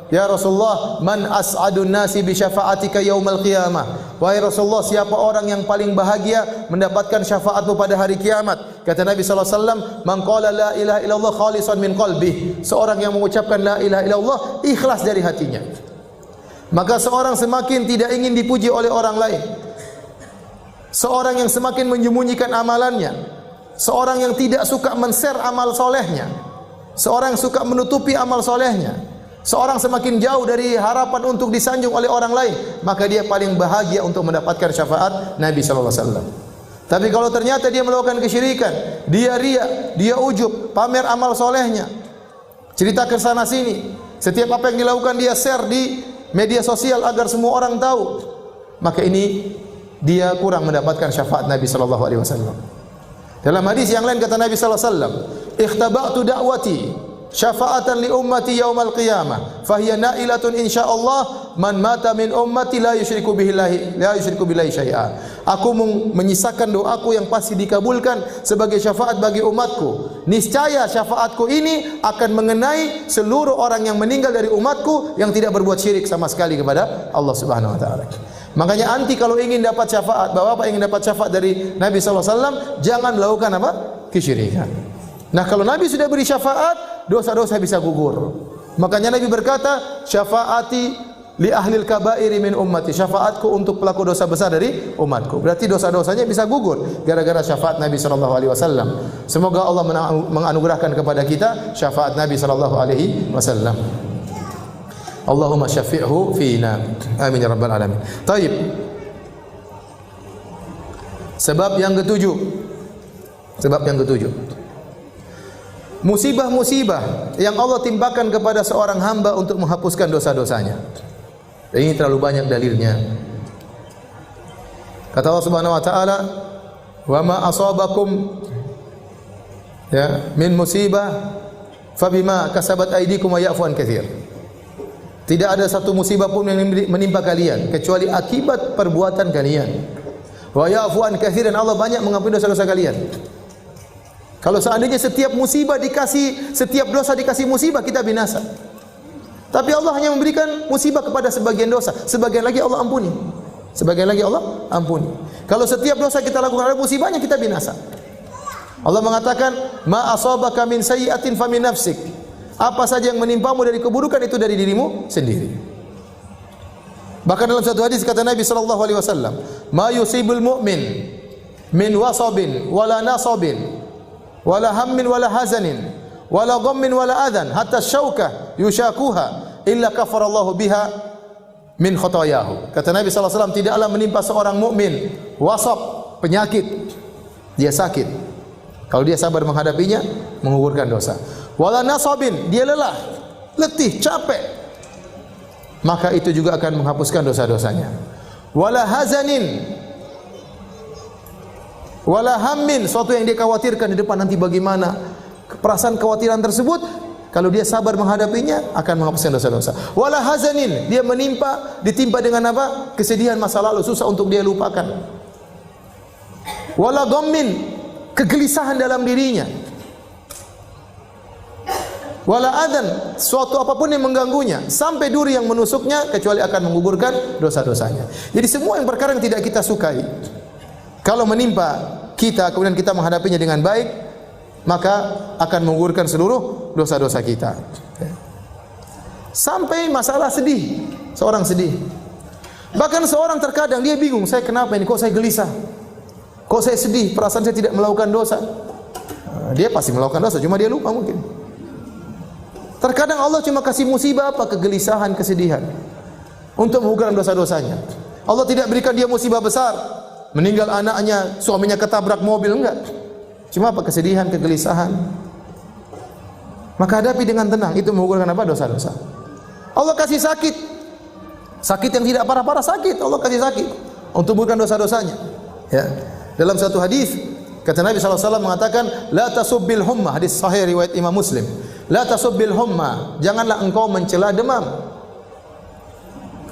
"Ya Rasulullah, man as'adun nasi bi syafa'atika yaumal qiyamah?" Wahai Rasulullah, siapa orang yang paling bahagia mendapatkan syafaatmu pada hari kiamat? Kata Nabi SAW, "Man qala la ilaha illallah khalisan min qalbih." Seorang yang mengucapkan la ilaha illallah ikhlas dari hatinya. Maka seorang semakin tidak ingin dipuji oleh orang lain, seorang yang semakin menyembunyikan amalannya, seorang yang tidak suka men-share amal solehnya, seorang yang suka menutupi amal solehnya, seorang semakin jauh dari harapan untuk disanjung oleh orang lain, maka dia paling bahagia untuk mendapatkan syafaat Nabi sallallahu alaihi wasallam. Tapi kalau ternyata dia melakukan kesyirikan, dia riya, dia ujub, pamer amal solehnya, cerita ke sana sini, setiap apa yang dilakukan dia share di media sosial agar semua orang tahu, maka ini dia kurang mendapatkan syafaat Nabi sallallahu alaihi wasallam. Dalam hadis yang lain kata Nabi sallallahu alaihi wasallam, "Ikhtaba'tu da'wati syafa'atan li ummati yaumal qiyamah, fahiya na'ilatun insyaallah man mata min ummati la yusyriku billahi syai'a." Aku menyisakan doaku yang pasti dikabulkan sebagai syafaat bagi umatku. Niscaya syafaatku ini akan mengenai seluruh orang yang meninggal dari umatku yang tidak berbuat syirik sama sekali kepada Allah Subhanahu wa taala. Makanya anti kalau ingin dapat syafaat, Bapak ingin dapat syafaat dari Nabi sallallahu alaihi wasallam, jangan melakukan apa? Kesyirikan. Nah, kalau Nabi sudah beri syafaat, dosa-dosa bisa gugur. Makanya Nabi berkata, "Syafaati li ahlil kabairi min ummati." Syafaatku untuk pelaku dosa besar dari umatku. Berarti dosa-dosanya bisa gugur gara-gara syafaat Nabi sallallahu alaihi wasallam. Semoga Allah menganugerahkan kepada kita syafaat Nabi sallallahu alaihi wasallam. Allahumma syafi'hu fina. Amin ya rabbal alamin. Taib. Sebab yang ketujuh. musibah-musibah yang Allah timpakan kepada seorang hamba untuk menghapuskan dosa-dosanya. Dan ini terlalu banyak dalilnya. Kata Allah Subhanahu wa taala, "Wa ma asabakum min musibah fabima kasabat aydikum wa ya'fu an katsir." Tidak ada satu musibah pun yang menimpa kalian kecuali akibat perbuatan kalian. Wa ya'fu an katsir, dan Allah banyak mengampuni dosa-dosa kalian. Kalau seandainya setiap dosa dikasih musibah, kita binasa. Tapi Allah hanya memberikan musibah kepada sebagian dosa, sebagian lagi Allah ampuni. Sebagian lagi Allah ampuni. Kalau setiap dosa kita lakukan ada musibahnya, kita binasa. Allah mengatakan, "Ma asabaka min sayyi'atin fa min nafsik." Apa saja yang menimpamu dari keburukan itu dari dirimu sendiri. Bahkan dalam satu hadis kata Nabi sallallahu alaihi wasallam, "Ma yusibul mu'min min wasabin wala nasabin wala hammin wala hazanin wala ghammin wala adhan hatta syauka yushakuha illa kafarallahu biha min khotoyahu." Kata Nabi sallallahu alaihi wasallam, tidaklah menimpa seorang mukmin wasab, penyakit, dia sakit. Kalau dia sabar menghadapinya, menggugurkan dosa. Wala nasabin, dia lelah, letih, capek, maka itu juga akan menghapuskan dosa-dosanya. Wala hazanin, wala hammin, suatu yang dia khawatirkan di depan nanti bagaimana. Perasaan kekhawatiran tersebut, kalau dia sabar menghadapinya, akan menghapuskan dosa-dosa. Wala hazanin, dia ditimpa dengan apa? Kesedihan masa lalu, susah untuk dia lupakan. Wala ghammin, kegelisahan dalam dirinya. Wala adan, suatu apapun yang mengganggunya, sampai duri yang menusuknya, kecuali akan menggugurkan dosa-dosanya. Jadi semua yang perkara yang tidak kita sukai, kalau menimpa kita kemudian kita menghadapinya dengan baik, maka akan menggugurkan seluruh dosa-dosa kita. Sampai masalah sedih, seorang sedih. Bahkan seorang terkadang dia bingung, saya kenapa ini, kok saya gelisah, kok saya sedih, perasaan saya tidak melakukan dosa. Dia pasti melakukan dosa, cuma dia lupa mungkin. Terkadang Allah cuma kasih musibah apa? Kegelisahan, kesedihan, untuk menggugurkan dosa-dosanya. Allah tidak berikan dia musibah besar, meninggal anaknya, suaminya ketabrak mobil, enggak. Cuma apa? Kesedihan, kegelisahan. Maka hadapi dengan tenang, itu menggugurkan apa? Dosa-dosa. Allah kasih sakit, sakit yang tidak parah-parah, sakit, Allah kasih sakit untuk menggugurkan dosa-dosanya. Ya. Dalam satu hadis kata Nabi SAW mengatakan, la tasubbil humma, hadis sahih riwayat Imam Muslim. La tasubbil humma, janganlah engkau mencela demam.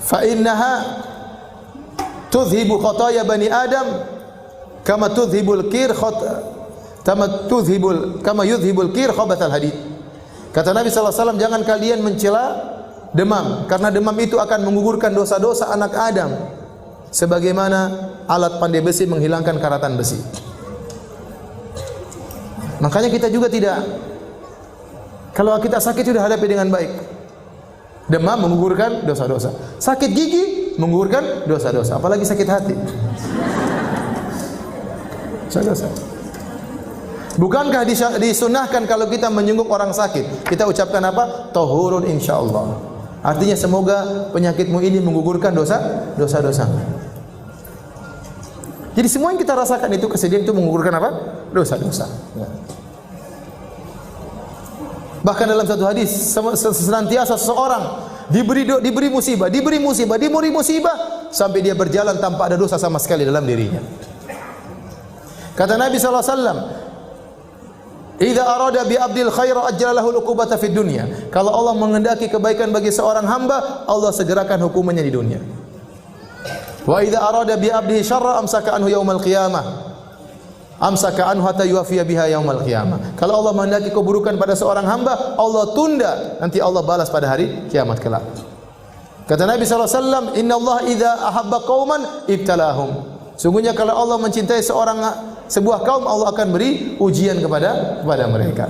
Fa innaha tudhibu khataya bani Adam kama tudhibul kir kama yudhibul kir khabathal hadid. Kata Nabi SAW, jangan kalian mencela demam, karena demam itu akan menggugurkan dosa-dosa anak Adam sebagaimana alat pandai besi menghilangkan karatan besi. Makanya kita juga tidak, kalau kita sakit sudah hadapi dengan baik. Demam menggugurkan dosa-dosa. Sakit gigi menggugurkan dosa-dosa. Apalagi sakit hati. Dosa-dosa. Bukankah disunahkan kalau kita menjenguk orang sakit, kita ucapkan apa? Tahurun insyaallah. Artinya semoga penyakitmu ini menggugurkan dosa-dosa. Jadi semua yang kita rasakan itu, kesedihan itu menggugurkan apa? Dosa-dosa. Ya. Bahkan dalam satu hadis, senantiasa seseorang diberi musibah sampai dia berjalan tanpa ada dosa sama sekali dalam dirinya. Kata Nabi SAW, "Idza arada bi abdil khaira ajjalahu al-uqubata fid dunya." Kalau Allah menghendaki kebaikan bagi seorang hamba, Allah segerakan hukumannya di dunia. Wa idza arada bi abdihi syarra amsaka anhu yaumal qiyamah. Amsaka anhu hatta yuwafiya biha yaumal qiyamah. Kalau Allah menghendaki keburukan pada seorang hamba, Allah tunda, nanti Allah balas pada hari kiamat kelak. Kata Nabi SAW, "Inna Allah idza ahabba qauman ibtalahum." Sungguhnya kalau Allah mencintai sebuah kaum, Allah akan beri ujian kepada mereka.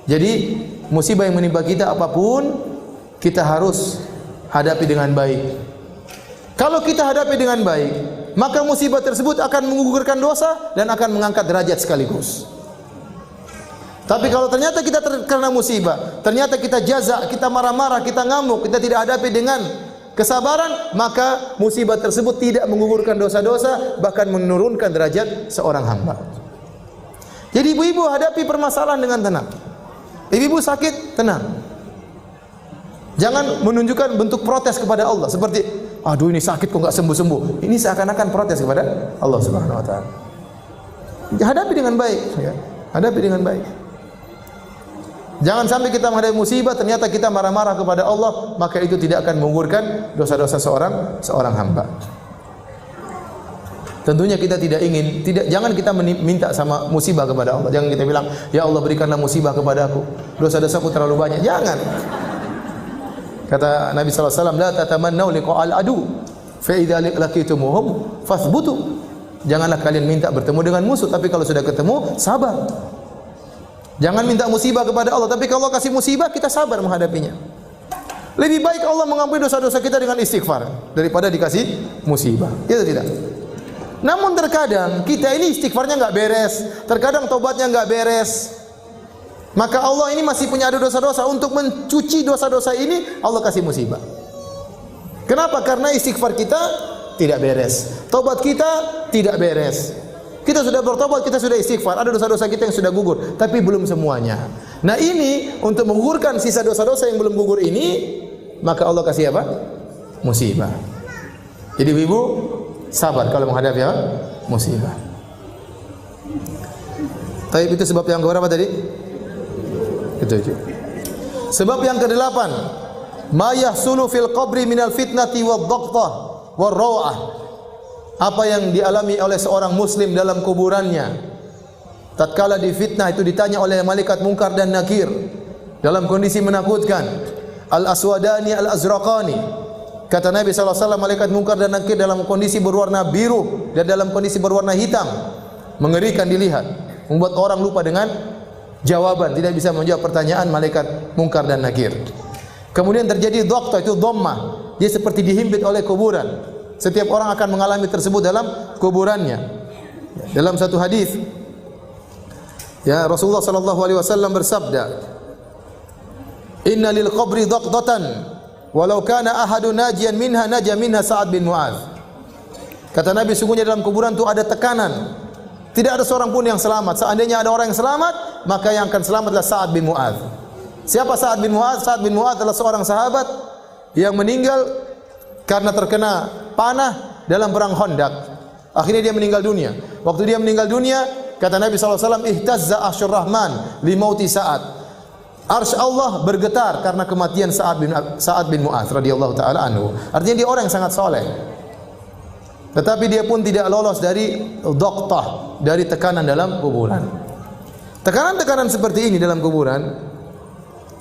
Jadi musibah yang menimpa kita apapun, kita harus hadapi dengan baik. Kalau kita hadapi dengan baik, maka musibah tersebut akan menggugurkan dosa dan akan mengangkat derajat sekaligus. Tapi kalau ternyata kita terkena musibah, ternyata kita jaza, kita marah-marah, kita ngamuk, kita tidak hadapi dengan kesabaran, maka musibah tersebut tidak menggugurkan dosa-dosa, bahkan menurunkan derajat seorang hamba. Jadi ibu-ibu hadapi permasalahan dengan tenang. Ibu-ibu sakit, tenang. Jangan menunjukkan bentuk protes kepada Allah seperti, aduh ini sakit kok nggak sembuh-sembuh. Ini seakan-akan protes kepada Allah Subhanahu wa taala. Hadapi dengan baik, ya. Hadapi dengan baik. Jangan sampai kita menghadapi musibah ternyata kita marah-marah kepada Allah, maka itu tidak akan menggugurkan dosa-dosa seorang hamba. Tentunya kita tidak ingin, jangan kita minta sama musibah kepada Allah. Jangan kita bilang, ya Allah berikanlah musibah kepadaku, dosa-dosaku terlalu banyak. Jangan. Kata Nabi SAW, la tatamannau liqa'al adu, fa idza laqitumuhum fathbutu. Janganlah kalian minta bertemu dengan musuh, tapi kalau sudah ketemu, sabar. Jangan minta musibah kepada Allah, tapi kalau Allah kasih musibah, kita sabar menghadapinya. Lebih baik Allah mengampuni dosa-dosa kita dengan istighfar daripada dikasih musibah. Itu tidak. Namun terkadang kita ini istighfarnya enggak beres, terkadang tobatnya enggak beres. Maka Allah ini masih punya ada dosa-dosa, untuk mencuci dosa-dosa ini Allah kasih musibah. Kenapa? Karena istighfar kita tidak beres, tobat kita tidak beres. Kita sudah bertobat, kita sudah istighfar, ada dosa-dosa kita yang sudah gugur, tapi belum semuanya. Nah ini untuk menggugurkan sisa dosa-dosa yang belum gugur ini, maka Allah kasih apa? Musibah. Jadi ibu sabar kalau menghadapi apa? Musibah. Tapi itu sebab yang keberapa tadi? Itu. Sebab yang ke-8, ma yahsulu fil qabri minal fitnati wad-dhaqtah war-raw'ah. Apa yang dialami oleh seorang muslim dalam kuburannya tatkala difitnah, itu ditanya oleh malaikat Munkar dan Nakir dalam kondisi menakutkan. Al-aswadani al-azraqani. Kata Nabi SAW, malaikat Munkar dan Nakir dalam kondisi berwarna biru dan dalam kondisi berwarna hitam, mengerikan dilihat, membuat orang lupa dengan jawaban, tidak bisa menjawab pertanyaan malaikat Munkar dan Nakir. Kemudian terjadi dhaqtah, itu dhammah, dia seperti dihimpit oleh kuburan. Setiap orang akan mengalami tersebut dalam kuburannya. Dalam satu hadis, ya Rasulullah sallallahu alaihi wasallam bersabda, "Inna lil qabri dhaqdatan, walau kana ahadun najian minha naja minha Sa'ad bin Mu'adz." Kata Nabi, sungguhnya dalam kuburan itu ada tekanan. Tidak ada seorang pun yang selamat. Seandainya ada orang yang selamat, maka yang akan selamat adalah Sa'ad bin Mu'adz. Siapa Sa'ad bin Mu'adz? Sa'ad bin Mu'adz adalah seorang sahabat yang meninggal karena terkena panah dalam perang Khandaq. Akhirnya dia meninggal dunia. Waktu dia meninggal dunia, kata Nabi SAW, ihtazza arsyur rahman limauti Sa'ad. Arsy Allah bergetar karena kematian Sa'ad bin Mu'adz radhiyallahu taala anhu. Artinya dia orang yang sangat soleh. Tetapi dia pun tidak lolos dari dhaqtah, dari tekanan dalam kuburan. Tekanan-tekanan seperti ini dalam kuburan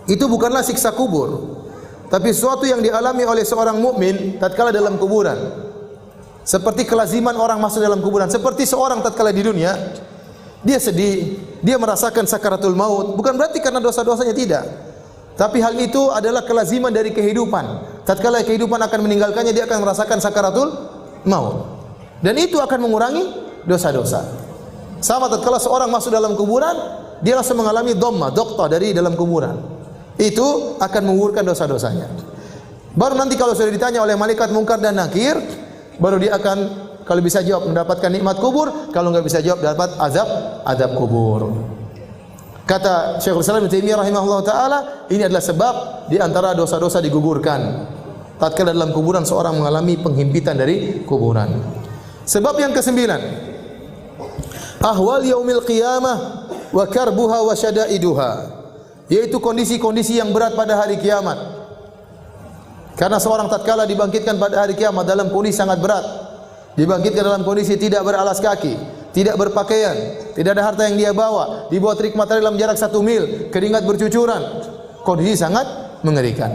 itu bukanlah siksa kubur, tapi sesuatu yang dialami oleh seorang mukmin tatkala dalam kuburan. Seperti kelaziman orang masuk dalam kuburan. Seperti seorang tatkala di dunia, dia sedih, dia merasakan sakaratul maut. Bukan berarti karena dosa-dosanya, tidak. Tapi hal itu adalah kelaziman dari kehidupan. Tatkala kehidupan akan meninggalkannya, dia akan merasakan sakaratul maut. Dan itu akan mengurangi dosa-dosa. Sama tatkala seorang masuk dalam kuburan, dia langsung mengalami dhammah, dhaqtah dari dalam kuburan. Itu akan menggugurkan dosa-dosanya. Baru nanti kalau sudah ditanya oleh malaikat Munkar dan Nakir, baru dia akan, kalau bisa jawab, mendapatkan nikmat kubur. Kalau enggak bisa jawab, dapat azab kubur. Kata Syekhul Islam Ibnu Taimiyah rahimahullah taala, ini adalah sebab di antara dosa-dosa digugurkan tatkala dalam kuburan seorang mengalami penghimpitan dari kuburan. Sebab yang ke-9, ahwal yaumil qiyamah wa karbuha wa syada'iduha, yaitu kondisi-kondisi yang berat pada hari kiamat. Karena seorang tatkala dibangkitkan pada hari kiamat dalam kondisi sangat berat, dibangkitkan dalam kondisi tidak beralas kaki, tidak berpakaian, tidak ada harta yang dia bawa, dibawa terik matahari dalam jarak 1 mil, keringat bercucuran, kondisi sangat mengerikan.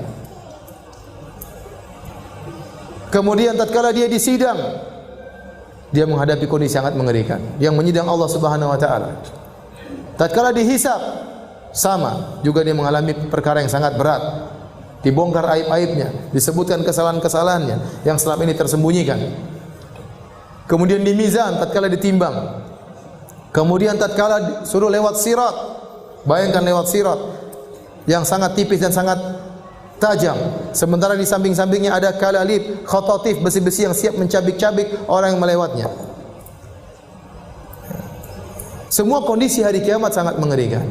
Kemudian tatkala dia disidang, dia menghadapi kondisi sangat mengerikan, yang menyidang Allah Subhanahu wa taala. Tatkala dihisab, sama, juga dia mengalami perkara yang sangat berat. Dibongkar aib-aibnya, disebutkan kesalahan-kesalahannya yang selama ini tersembunyikan. Kemudian di mizan tatkala ditimbang. Kemudian tatkala suruh lewat sirat. Bayangkan lewat sirat yang sangat tipis dan sangat tajam. Sementara di samping-sampingnya ada kalalib, khatatif, besi-besi yang siap mencabik-cabik orang yang melewatnya. Semua kondisi hari kiamat sangat mengerikan.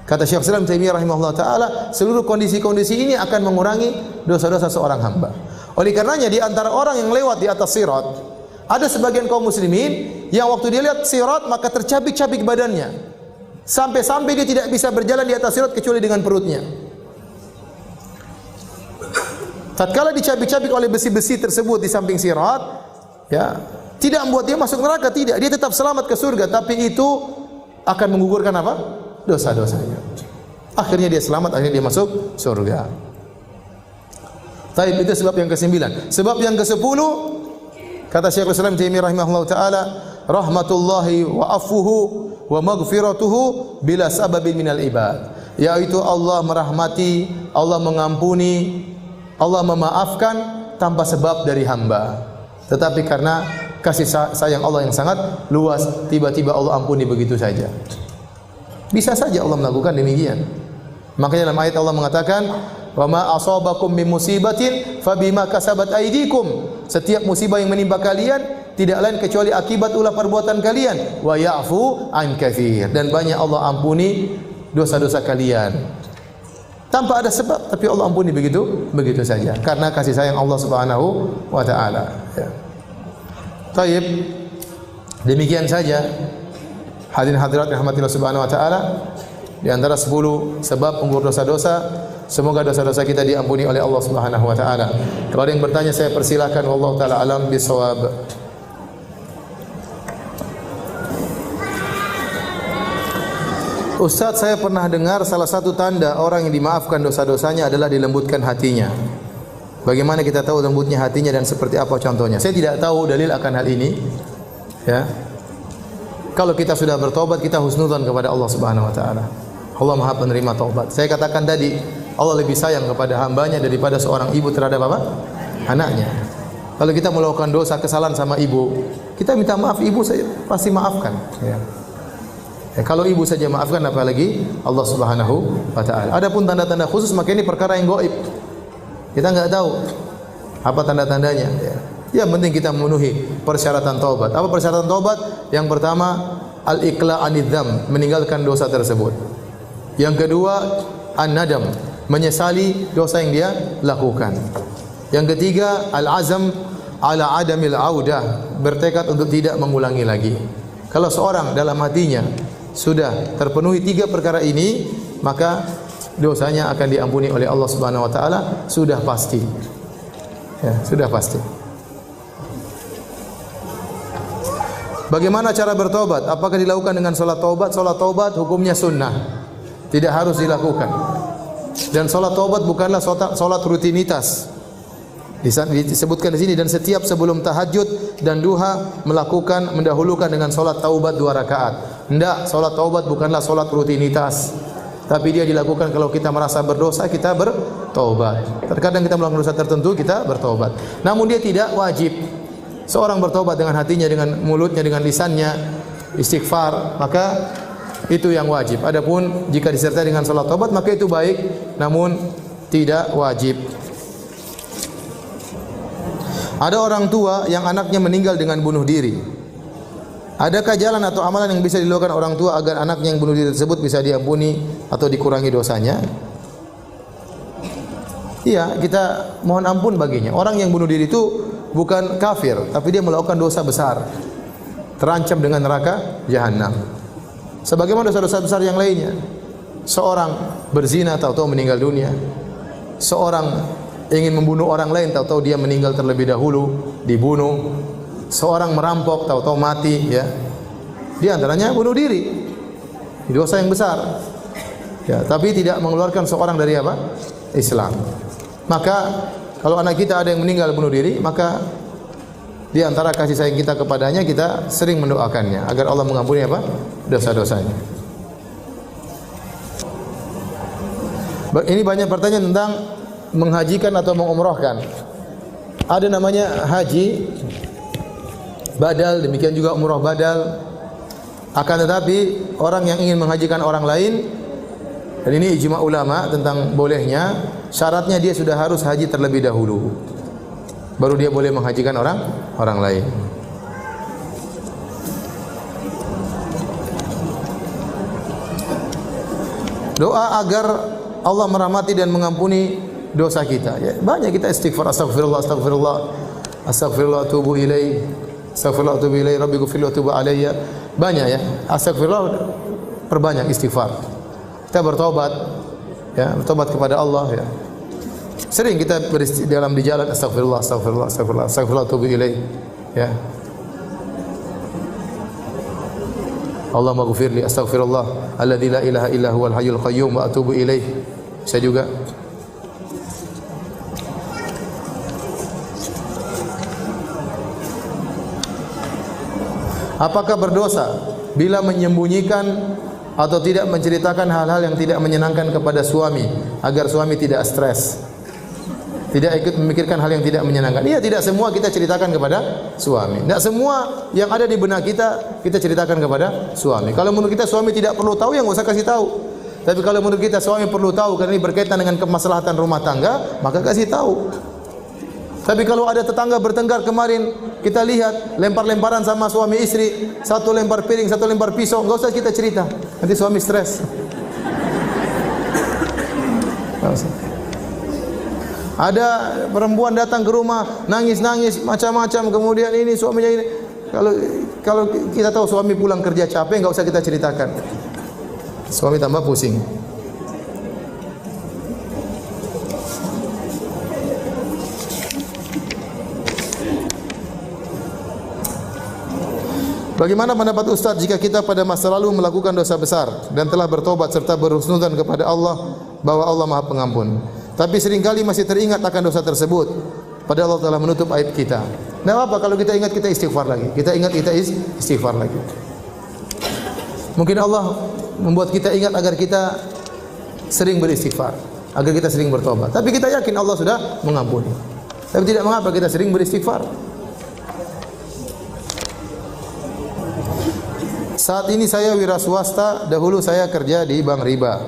Kata Syekh Islam Taimiyah rahimahullah taala, seluruh kondisi-kondisi ini akan mengurangi dosa-dosa seorang hamba. Oleh karenanya di antara orang yang lewat di atas sirat, ada sebagian kaum muslimin yang waktu dia lihat sirat maka tercabik-cabik badannya. Sampai-sampai dia tidak bisa berjalan di atas sirat kecuali dengan perutnya. Tatkala dicabik-cabik oleh besi-besi tersebut di samping sirat, ya, tidak membuat dia masuk neraka, tidak. Dia tetap selamat ke surga, tapi itu akan menggugurkan apa? Dosa-dosanya. Akhirnya dia selamat, akhirnya dia masuk surga. Taib, itu sebab yang ke-9. Sebab yang ke-10, kata Syekhul Islam Taimiyah rahimahullah taala, rahmatullahi wa afuhu wa maghfiratuhu bila sababin minal ibad. Yaitu Allah merahmati, Allah mengampuni, Allah memaafkan tanpa sebab dari hamba. Tetapi karena kasih sayang Allah yang sangat luas, tiba-tiba Allah ampuni begitu saja. Bisa saja Allah melakukan demikian. Makanya dalam ayat Allah mengatakan, "Wa ma asabakum min musibatin fabima kasabat aydikum." Setiap musibah yang menimpa kalian tidak lain kecuali akibat ulah perbuatan kalian. Wa ya'fu an katsir. Dan banyak Allah ampuni dosa-dosa kalian. Tanpa ada sebab, tapi Allah ampuni begitu saja karena kasih sayang Allah Subhanahu wa taala. Ya. Baik. Demikian saja hadirin hadirat rahmatillah subhanahu wa taala, di antara 10 sebab penggugur dosa-dosa. Semoga dosa-dosa kita diampuni oleh Allah Subhanahu wa taala. Kalau ada yang bertanya saya persilakan, wallahu taala alam bisawab. Ustaz, saya pernah dengar salah satu tanda orang yang dimaafkan dosa-dosanya adalah dilembutkan hatinya. Bagaimana kita tahu lembutnya hatinya dan seperti apa contohnya? Saya tidak tahu dalil akan hal ini. Ya. Kalau kita sudah bertobat, kita husnudzon kepada Allah Subhanahu wa taala. Allah Maha penerima taubat. Saya katakan tadi, Allah lebih sayang kepada hambanya daripada seorang ibu terhadap apa? Anaknya. Kalau kita melakukan dosa kesalahan sama ibu, kita minta maaf, ibu saya pasti maafkan. Ya. Ya, kalau ibu saja maafkan, apalagi Allah Subhanahu wa taala. Adapun tanda-tanda khusus, maka ini perkara yang gaib. Kita enggak tahu apa tanda-tandanya. Ya. Yang penting kita memenuhi persyaratan taubat. Apa persyaratan taubat? Yang pertama, al-iqla' anidz-dzam, meninggalkan dosa tersebut. Yang kedua, an-nadam, menyesali dosa yang dia lakukan. Yang ketiga, al-azam ala adamil audah, bertekad untuk tidak mengulangi lagi. Kalau seorang dalam hatinya sudah terpenuhi 3 perkara ini, maka dosanya akan diampuni oleh Allah Subhanahu wa taala, sudah pasti. Ya, sudah pasti. Bagaimana cara bertobat? Apakah dilakukan dengan salat taubat? Salat taubat hukumnya sunnah, tidak harus dilakukan. Dan salat taubat bukanlah salat rutinitas. Disebutkan di sini, dan setiap sebelum tahajud dan duha mendahulukan dengan salat taubat 2 rakaat. Tidak, salat taubat bukanlah salat rutinitas. Tapi dia dilakukan kalau kita merasa berdosa, kita bertaubat. Terkadang kita melakukan dosa tertentu, kita bertaubat. Namun dia tidak wajib. Seorang bertobat dengan hatinya, dengan mulutnya, dengan lisannya, istighfar, maka itu yang wajib. Adapun jika disertai dengan salat taubat, maka itu baik, namun tidak wajib. Ada orang tua yang anaknya meninggal dengan bunuh diri. Adakah jalan atau amalan yang bisa dilakukan orang tua agar anaknya yang bunuh diri tersebut bisa diampuni atau dikurangi dosanya? Iya, kita mohon ampun baginya. Orang yang bunuh diri itu bukan kafir, tapi dia melakukan dosa besar, terancam dengan neraka jahanam. Sebagaimana dosa-dosa besar yang lainnya. Seorang berzina, tahu-tahu meninggal dunia. Seorang ingin membunuh orang lain, tahu-tahu dia meninggal terlebih dahulu, dibunuh. Seorang merampok, tahu-tahu mati, ya. Di antaranya bunuh diri. Dosa yang besar. Ya, tapi tidak mengeluarkan seorang dari apa? Islam. Maka kalau anak kita ada yang meninggal bunuh diri, maka di antara kasih sayang kita kepadanya, kita sering mendoakannya agar Allah mengampuni apa? Dosa-dosanya. Ini banyak pertanyaan tentang menghajikan atau mengumrahkan. Ada namanya haji badal, demikian juga umrah badal. Akan tetapi orang yang ingin menghajikan orang lain, dan ini ijma ulama tentang bolehnya, syaratnya dia sudah harus haji terlebih dahulu, baru dia boleh menghajikan orang lain. Doa agar Allah merahmati dan mengampuni dosa kita. Ya, banyak kita istighfar, astagfirullah, astagfirullah, astagfirullah, atubu ilaih, astagfirullah, atubu ilaih, rabbi ghfirli wa tub alayya. Banyak ya. Astagfirullah, perbanyak istighfar. Kita bertobat, ya, bertobat kepada Allah ya. Sering kita dalam di jalan astagfirullah, astagfirullah, astagfirullah, astagfirullah, atubu ilaih. Ya. Allahumma ghfirli, astaghfirullah alladzi la ilaha illa huwal hayyul qayyum wa atubu ilaih. Saya juga. Apakah berdosa bila menyembunyikan atau tidak menceritakan hal-hal yang tidak menyenangkan kepada suami agar suami tidak stres? Tidak ikut memikirkan hal yang tidak menyenangkan. Iya, tidak semua kita ceritakan kepada suami. Tidak semua yang ada di benak kita ceritakan kepada suami. Kalau menurut kita suami tidak perlu tahu, ya enggak usah kasih tahu. Tapi kalau menurut kita suami perlu tahu karena ini berkaitan dengan kemaslahatan rumah tangga, maka kasih tahu. Tapi kalau ada tetangga bertengkar kemarin, kita lihat lempar-lemparan sama suami istri, satu lempar piring, satu lempar pisau, enggak usah kita cerita. Nanti suami stres. Enggak usah. Ada perempuan datang ke rumah nangis-nangis macam-macam, kemudian ini suaminya ini. Kalau kita tahu suami pulang kerja capek, enggak usah kita ceritakan. Suami tambah pusing. Bagaimana pendapat Ustaz jika kita pada masa lalu melakukan dosa besar dan telah bertobat serta berhusnudzan kepada Allah bahwa Allah Maha Pengampun, tapi seringkali masih teringat akan dosa tersebut padahal Allah telah menutup aib kita? Tidak apa kalau kita ingat, kita istighfar lagi. Kita ingat, kita istighfar lagi. Mungkin Allah membuat kita ingat agar kita sering beristighfar, agar kita sering bertobat. Tapi kita yakin Allah sudah mengampuni. Tapi tidak mengapa kita sering beristighfar. Saat ini saya wira swasta, dahulu saya kerja di bank riba.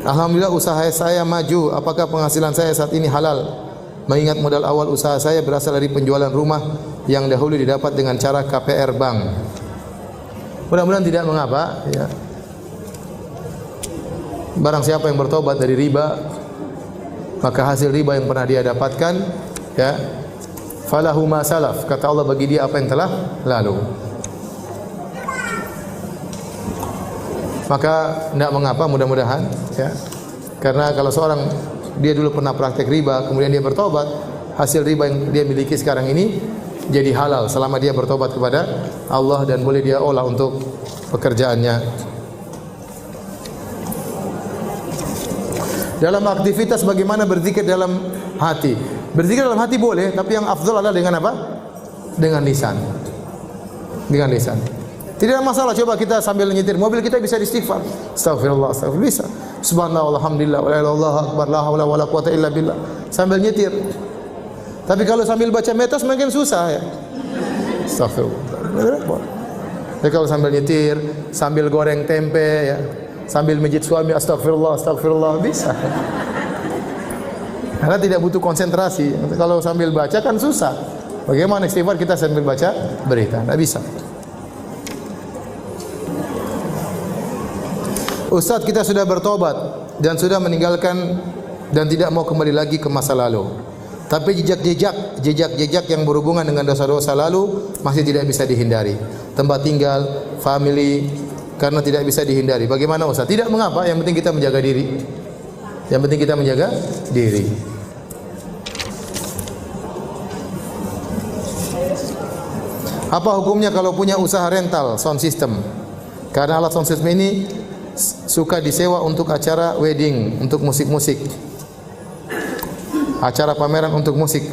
Alhamdulillah usaha saya maju. Apakah penghasilan saya saat ini halal? Mengingat modal awal usaha saya berasal dari penjualan rumah yang dahulu didapat dengan cara KPR bank. Mudah-mudahan tidak mengapa ya. Barang siapa yang bertobat dari riba, maka hasil riba yang pernah dia dapatkan ya, falahu ma salaf, kata Allah bagi dia apa yang telah lalu. Maka tidak mengapa, mudah-mudahan ya. Karena kalau seorang dia dulu pernah praktek riba, kemudian dia bertobat, hasil riba yang dia miliki sekarang ini jadi halal selama dia bertobat kepada Allah dan boleh dia olah untuk pekerjaannya. Dalam aktivitas bagaimana berzikir dalam hati? Berzikir dalam hati boleh, tapi yang afdal adalah dengan apa? Dengan lisan. Dengan lisan. Tidak ada masalah, coba kita sambil nyetir mobil kita bisa istighfar. Astagfirullah, astagfirullah, bisa. Subhanallah, alhamdulillah, wa la ilaha illallah, akbar, la haula wala quwata illa billah. Sambil nyetir. Tapi kalau sambil baca metos mungkin susah ya. Astagfirullah. Tapi kalau sambil nyetir, sambil goreng tempe ya, sambil mijit suami, astagfirullah, astagfirullah, bisa. Karena tidak butuh konsentrasi. Kalau sambil baca kan susah. Bagaimana istighfar kita sambil baca berita? Tidak bisa. Ustaz, kita sudah bertobat dan sudah meninggalkan dan tidak mau kembali lagi ke masa lalu. Tapi jejak-jejak yang berhubungan dengan dosa-dosa lalu masih tidak bisa dihindari. Tempat tinggal, family, karena tidak bisa dihindari. Bagaimana Ustaz? Tidak mengapa, yang penting kita menjaga diri. Yang penting kita menjaga diri. Apa hukumnya kalau punya usaha rental sound system? Karena alat sound system ini suka disewa untuk acara wedding, untuk musik-musik, acara pameran untuk musik.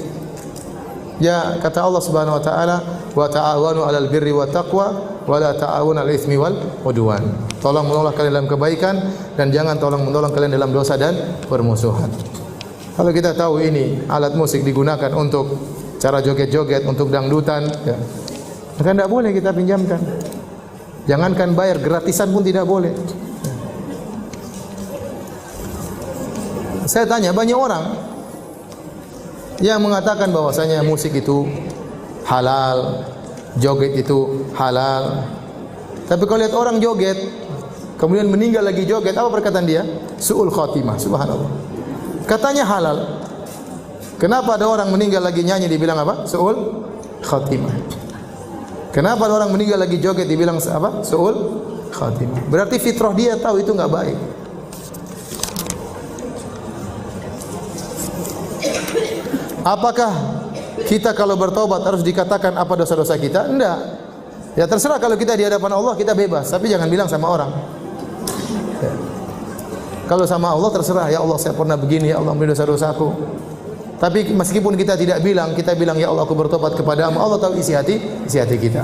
Ya, kata Allah Subhanahu wa taala, wa ta'awanu 'alal birri wat taqwa wa la ta'awunu 'alal itsmi wal 'udwan. Tolong menolong kalian dalam kebaikan dan jangan tolong menolong kalian dalam dosa dan permusuhan. Kalau kita tahu ini alat musik digunakan untuk cara joget-joget, untuk dangdutan, ya, maka tidak boleh kita pinjamkan. Jangankan bayar, gratisan pun tidak boleh. Saya tanya, banyak orang yang mengatakan bahwasanya musik itu halal, joget itu halal. Tapi kalau lihat orang joget, kemudian meninggal lagi joget, apa perkataan dia? Su'ul khatimah, subhanallah. Katanya halal. Kenapa ada orang meninggal lagi nyanyi dibilang apa? Su'ul khatimah. Kenapa ada orang meninggal lagi joget dibilang apa? Su'ul khatimah. Berarti fitrah dia tahu itu enggak baik. Apakah kita kalau bertobat harus dikatakan apa dosa-dosa kita? Enggak. Ya terserah, kalau kita di hadapan Allah kita bebas, tapi jangan bilang sama orang. Ya. Kalau sama Allah terserah, ya Allah saya pernah begini, ya Allah ampuni dosa-dosaku. Tapi meskipun kita tidak bilang, kita bilang ya Allah aku bertobat kepadamu, Allah tahu isi hati kita.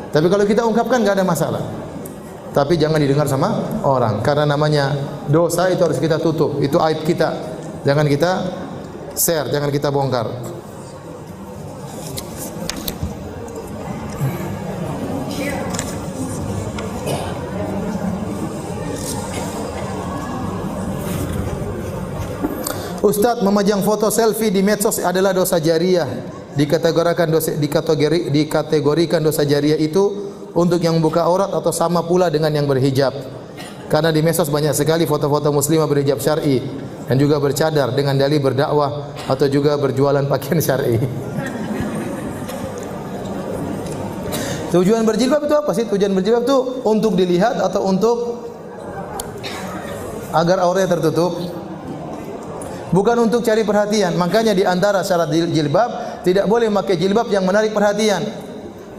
Tapi kalau kita ungkapkan enggak ada masalah. Tapi jangan didengar sama orang, karena namanya dosa itu harus kita tutup, itu aib kita. Jangan kita share, jangan kita bongkar. Ustadz, memajang foto selfie di medsos adalah dosa jariah. Dikategorikan dosa jariah itu untuk yang membuka aurat atau sama pula dengan yang berhijab. Karena di medsos banyak sekali foto-foto muslimah berhijab syar'i dan juga bercadar dengan dalih berdakwah atau juga berjualan pakaian syar'i. Tujuan berjilbab itu apa sih? Tujuan berjilbab itu untuk dilihat atau untuk agar auratnya tertutup? Bukan untuk cari perhatian. Makanya di antara syarat jilbab tidak boleh memakai jilbab yang menarik perhatian.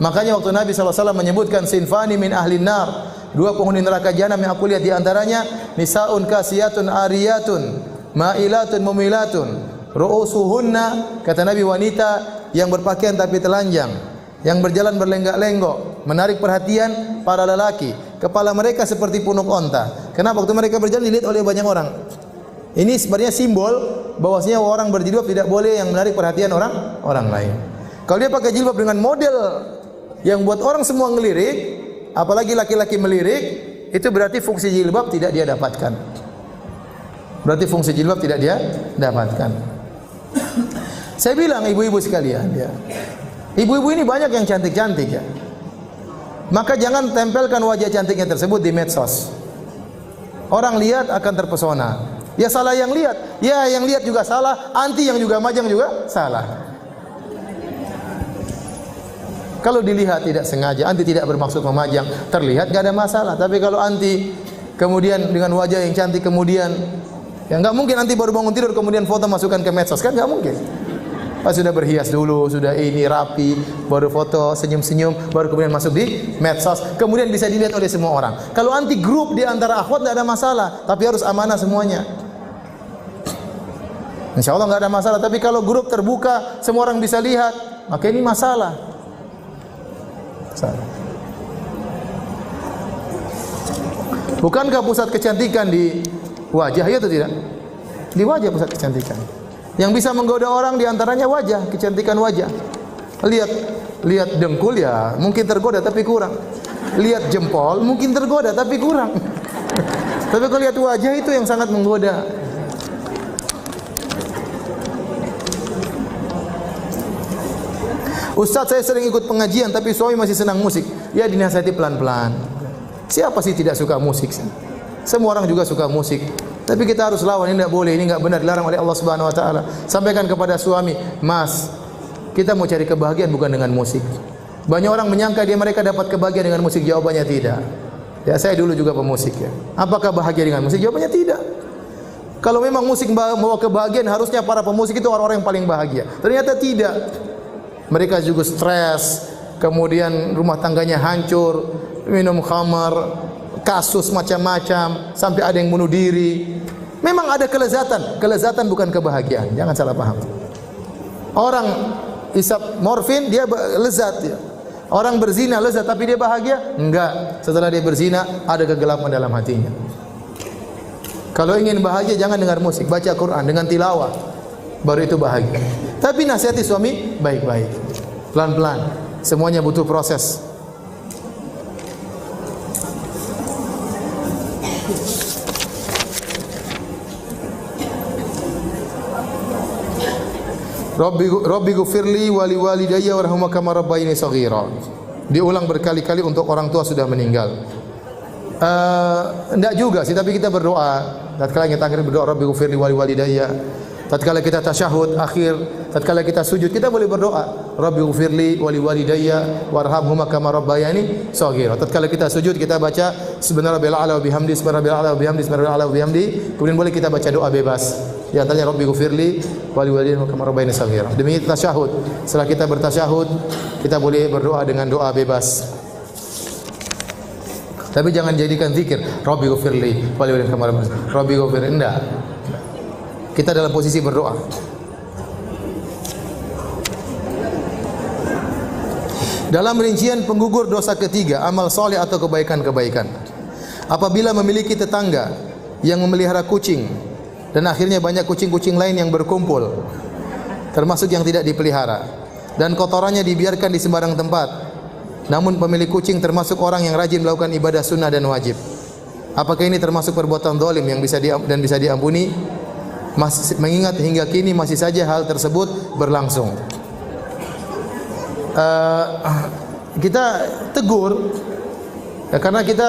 Makanya waktu Nabi SAW menyebutkan sinfani min ahlin nar, dua penghuni neraka jahanam yang aku lihat di antaranya nisaun kasiyatun ariyatun ma'ilatun mumilatun ru'usuhunna, kata Nabi, wanita yang berpakaian tapi telanjang, yang berjalan berlenggak-lenggok, menarik perhatian para lelaki. Kepala mereka seperti punuk onta. Kenapa? Waktu mereka berjalan dilihat oleh banyak orang. Ini sebenarnya simbol bahwasanya orang berjilbab tidak boleh yang menarik perhatian orang lain. Kalau dia pakai jilbab dengan model yang buat orang semua ngelirik, apalagi laki-laki melirik, itu berarti fungsi jilbab tidak dia dapatkan. Berarti fungsi jilbab tidak dia dapatkan. Saya bilang ibu-ibu sekalian, ya. Ibu-ibu ini banyak yang cantik-cantik ya. Maka jangan tempelkan wajah cantiknya tersebut di medsos. Orang lihat akan terpesona. Ya salah yang lihat, ya yang lihat juga salah, anti yang juga majang juga salah. Kalau dilihat tidak sengaja, anti tidak bermaksud memajang, terlihat gak ada masalah. Tapi kalau anti kemudian dengan wajah yang cantik kemudian, ya nggak mungkin anti baru bangun tidur kemudian foto masukkan ke medsos, kan nggak mungkin. Pas sudah berhias dulu, sudah ini rapi, baru foto senyum-senyum, baru kemudian masuk di medsos, kemudian bisa dilihat oleh semua orang. Kalau anti grup di antara akhwat tidak ada masalah, tapi harus amanah semuanya. Insya Allah nggak ada masalah. Tapi kalau grup terbuka, semua orang bisa lihat, maka ini masalah. Bukankah pusat kecantikan di wajah, ya atau tidak? Di wajah pusat kecantikan. Yang bisa menggoda orang diantaranya wajah, kecantikan wajah. Lihat dengkul ya mungkin tergoda tapi kurang. Lihat jempol mungkin tergoda tapi kurang. Tapi kalau lihat wajah itu yang sangat menggoda. Ustaz, saya sering ikut pengajian tapi suami masih senang musik. Ya dinasihati pelan-pelan. Siapa sih tidak suka musik? Semua orang juga suka musik. Tapi kita harus lawan, ini tidak boleh, ini enggak benar, dilarang oleh Allah Subhanahu wa taala. Sampaikan kepada suami, "Mas, kita mau cari kebahagiaan bukan dengan musik." Banyak orang menyangka mereka dapat kebahagiaan dengan musik, jawabannya tidak. Ya, saya dulu juga pemusik ya. Apakah bahagia dengan musik? Jawabannya tidak. Kalau memang musik membawa kebahagiaan, harusnya para pemusik itu orang-orang yang paling bahagia. Ternyata tidak. Mereka juga stres, kemudian rumah tangganya hancur, minum khamar, kasus macam-macam, sampai ada yang bunuh diri. Memang ada kelezatan bukan kebahagiaan. Jangan salah paham. Orang isap morfin dia lezat ya. Orang berzina lezat tapi dia bahagia? Enggak. Setelah dia berzina ada kegelapan dalam hatinya. Kalau ingin bahagia jangan dengar musik, baca Quran dengan tilawah. Baru itu bahagia. Tapi nasihati suami baik-baik, pelan-pelan. Semuanya butuh proses. Rabbi ghfirli wa liwalidayya warhamhuma kama rabbayani shaghira. Diulang berkali-kali untuk orang tua sudah meninggal. Enggak juga sih, tapi kita berdoa. Tatkala kita akhir berdoa, Rabbighfirli wa liwalidayya. Tatkala kita tasyahud akhir, tatkala kita sujud, kita boleh berdoa, Rabbighfirli wa liwalidayya warhamhuma kama rabbayani shaghira. Tatkala kita sujud, kita baca subhanarabbil a'la wa bihamdi, subhanarabbil a'la wa bihamdi, subhanarabbil a'la wa bihamdi. Kemudian boleh kita baca doa bebas. Di antaranya Rabbighfirli wa liwalidayya kama rabbayani shaghira. Demikian tasyahud. Setelah kita bertasyahud, kita boleh berdoa dengan doa bebas. Tapi jangan jadikan zikir Rabbighfirli wa liwalidayya kama rabbayani. Rabbighfirli enggak. Kita dalam posisi berdoa. Dalam rincian penggugur dosa ketiga, amal soleh atau kebaikan-kebaikan. Apabila memiliki tetangga yang memelihara kucing dan akhirnya banyak kucing-kucing lain yang berkumpul, termasuk yang tidak dipelihara, dan kotorannya dibiarkan di sembarang tempat, namun pemilik kucing termasuk orang yang rajin melakukan ibadah sunnah dan wajib. Apakah ini termasuk perbuatan zalim yang bisa diampuni? Mengingat hingga kini masih saja hal tersebut berlangsung. Kita tegur ya, karena kita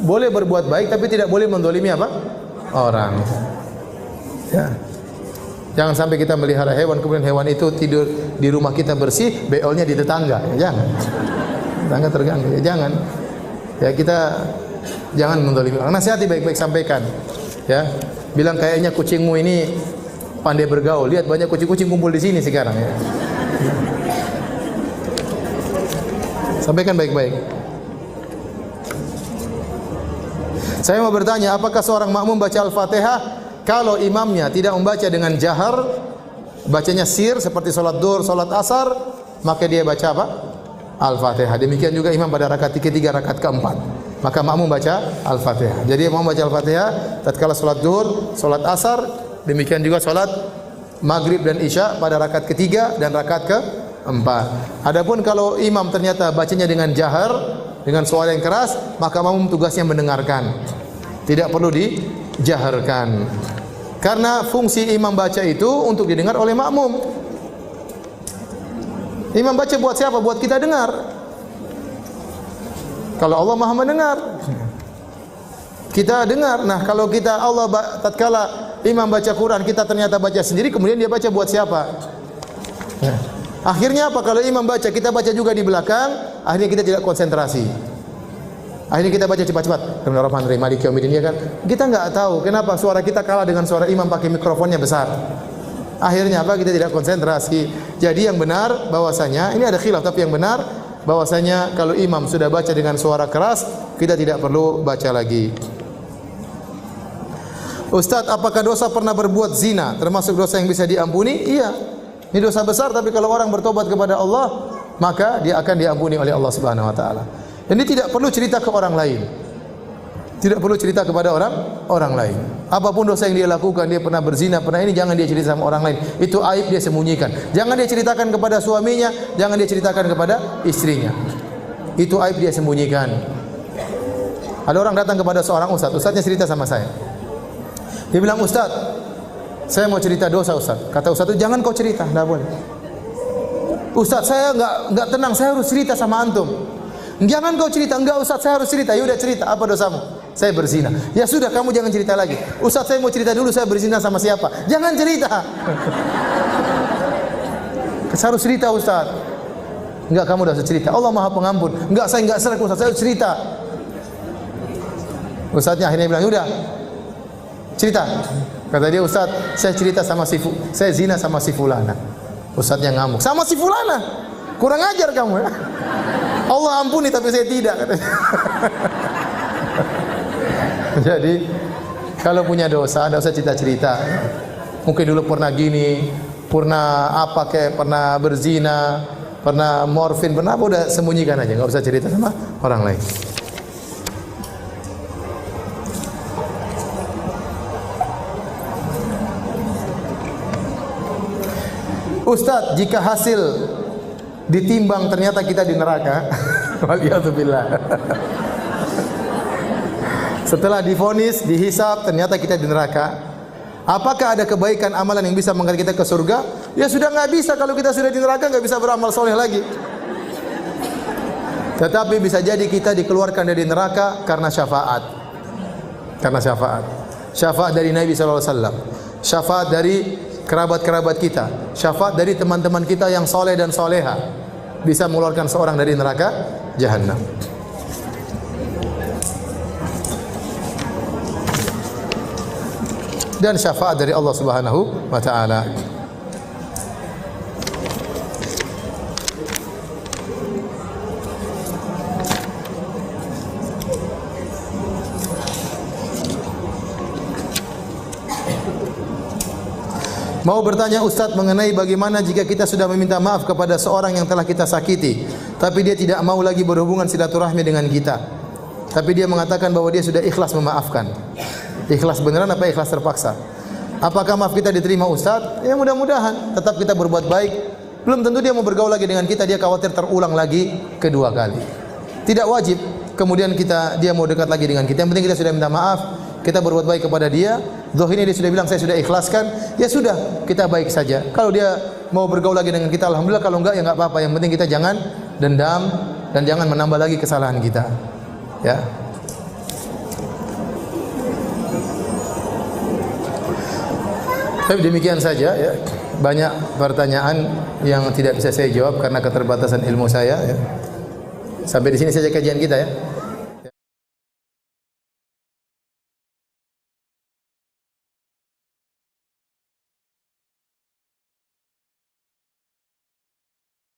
boleh berbuat baik tapi tidak boleh mendolimi apa? Orang. Ya. Jangan sampai kita melihara hewan kemudian hewan itu tidur di rumah kita bersih, beolnya di tetangga. Ya, jangan. Tetangga terganggu. Ya, jangan. Ya, kita jangan mendolimi orang. Nasihati baik-baik sampaikan. Ya. Bilang kayaknya kucingmu ini pandai bergaul. Lihat banyak kucing-kucing kumpul di sini sekarang ya. Sampaikan baik-baik. Saya mau bertanya, apakah seorang makmum baca Al-Fatihah kalau imamnya tidak membaca dengan jahar, bacanya sir seperti salat duhur, salat asar, maka dia baca apa? Al-Fatihah. Demikian juga imam pada rakaat ketiga, rakaat keempat. Maka makmum baca Al-Fatihah. Jadi makmum baca Al-Fatihah tatkala salat zuhur, salat asar, demikian juga salat maghrib dan isya pada rakaat ketiga dan rakaat keempat. Adapun kalau imam ternyata bacanya dengan jahar, dengan suara yang keras, maka makmum tugasnya mendengarkan. Tidak perlu dijaharkan. Karena fungsi imam baca itu untuk didengar oleh makmum. Imam baca buat siapa? Buat kita dengar. Kalau Allah Maha mendengar, kita dengar. Nah, kalau kita Allah tatkala imam baca Quran, kita ternyata baca sendiri, kemudian dia baca buat siapa? Ya. Akhirnya apa? Kalau imam baca, kita baca juga di belakang, akhirnya kita tidak konsentrasi. Akhirnya kita baca cepat-cepat. Bismillahirrahmanirrahim. Maliki yaumiddin, ya kan? Kita enggak tahu kenapa suara kita kalah dengan suara imam pakai mikrofonnya besar. Akhirnya apa? Kita tidak konsentrasi. Jadi yang benar bahwasanya ini ada khilaf, tapi yang benar bahwasanya kalau imam sudah baca dengan suara keras, kita tidak perlu baca lagi. Ustaz, apakah dosa pernah berbuat zina termasuk dosa yang bisa diampuni? Iya. Ini dosa besar, tapi kalau orang bertobat kepada Allah, maka dia akan diampuni oleh Allah Subhanahu wa taala. Ini tidak perlu cerita ke orang lain. Tidak perlu cerita kepada orang lain. Apapun dosa yang dia lakukan, dia pernah berzina, pernah ini, jangan dia cerita sama orang lain. Itu aib, dia sembunyikan. Jangan dia ceritakan kepada suaminya, jangan dia ceritakan kepada istrinya. Itu aib, dia sembunyikan. Ada orang datang kepada seorang ustaz, ustaznya cerita sama saya. Dia bilang, "Ustaz, saya mau cerita dosa, Ustaz." Kata ustaz itu, "Jangan kau cerita, enggak boleh." "Ustaz, saya enggak tenang, saya harus cerita sama antum." "Jangan kau cerita." "Enggak Ustaz, saya harus cerita." "Ya udah cerita, apa dosamu?" "Saya berzina." "Ya sudah, kamu jangan cerita lagi." "Ustaz, saya mau cerita dulu, saya berzina sama siapa." "Jangan cerita." "Saya harus cerita Ustaz." "Enggak, kamu dah cerita. Allah Maha Pengampun." "Enggak, saya enggak serak Ustaz, saya harus cerita." Ustaznya akhirnya bilang, "Udah, cerita." Kata dia, "Ustaz, saya cerita sama saya zina sama si fulana." Ustaznya ngamuk, "Sama si fulana? Kurang ajar kamu ya." "Allah ampuni tapi saya tidak," katanya. Jadi kalau punya dosa, tidak usah cerita-cerita. Mungkin dulu pernah gini, pernah apa kayak pernah berzina, pernah morfin, pernah apa, udah sembunyikan aja, nggak usah cerita sama orang lain. Ustadz, jika hasil ditimbang ternyata kita di neraka, waliyadzubillah. Setelah divonis, dihisab, ternyata kita di neraka. Apakah ada kebaikan amalan yang bisa mengangkat kita ke surga? Ya sudah nggak bisa, kalau kita sudah di neraka nggak bisa beramal soleh lagi. Tetapi bisa jadi kita dikeluarkan dari neraka karena syafaat. Karena syafaat. Syafaat dari Nabi sallallahu alaihi wasallam. Syafaat dari kerabat-kerabat kita. Syafaat dari teman-teman kita yang soleh dan soleha. Bisa mengeluarkan seorang dari neraka jahanam. Dan syafaat dari Allah Subhanahu wa taala. Mau bertanya Ustaz mengenai bagaimana jika kita sudah meminta maaf kepada seorang yang telah kita sakiti, tapi dia tidak mau lagi berhubungan silaturahmi dengan kita. Tapi dia mengatakan bahwa dia sudah ikhlas memaafkan. Ikhlas beneran apa ikhlas terpaksa? Apakah maaf kita diterima Ustaz? Ya mudah-mudahan. Tetap kita berbuat baik. Belum tentu dia mau bergaul lagi dengan kita, dia khawatir terulang lagi kedua kali. Tidak wajib kemudian dia mau dekat lagi dengan kita. Yang penting kita sudah minta maaf, kita berbuat baik kepada dia. Zahirnya dia sudah bilang saya sudah ikhlaskan, ya sudah, kita baik saja. Kalau dia mau bergaul lagi dengan kita, alhamdulillah. Kalau enggak ya enggak apa-apa. Yang penting kita jangan dendam dan jangan menambah lagi kesalahan kita. Ya. Tapi demikian saja ya. Banyak pertanyaan yang tidak bisa saya jawab karena keterbatasan ilmu saya ya. Sampai di sini saja kajian kita ya.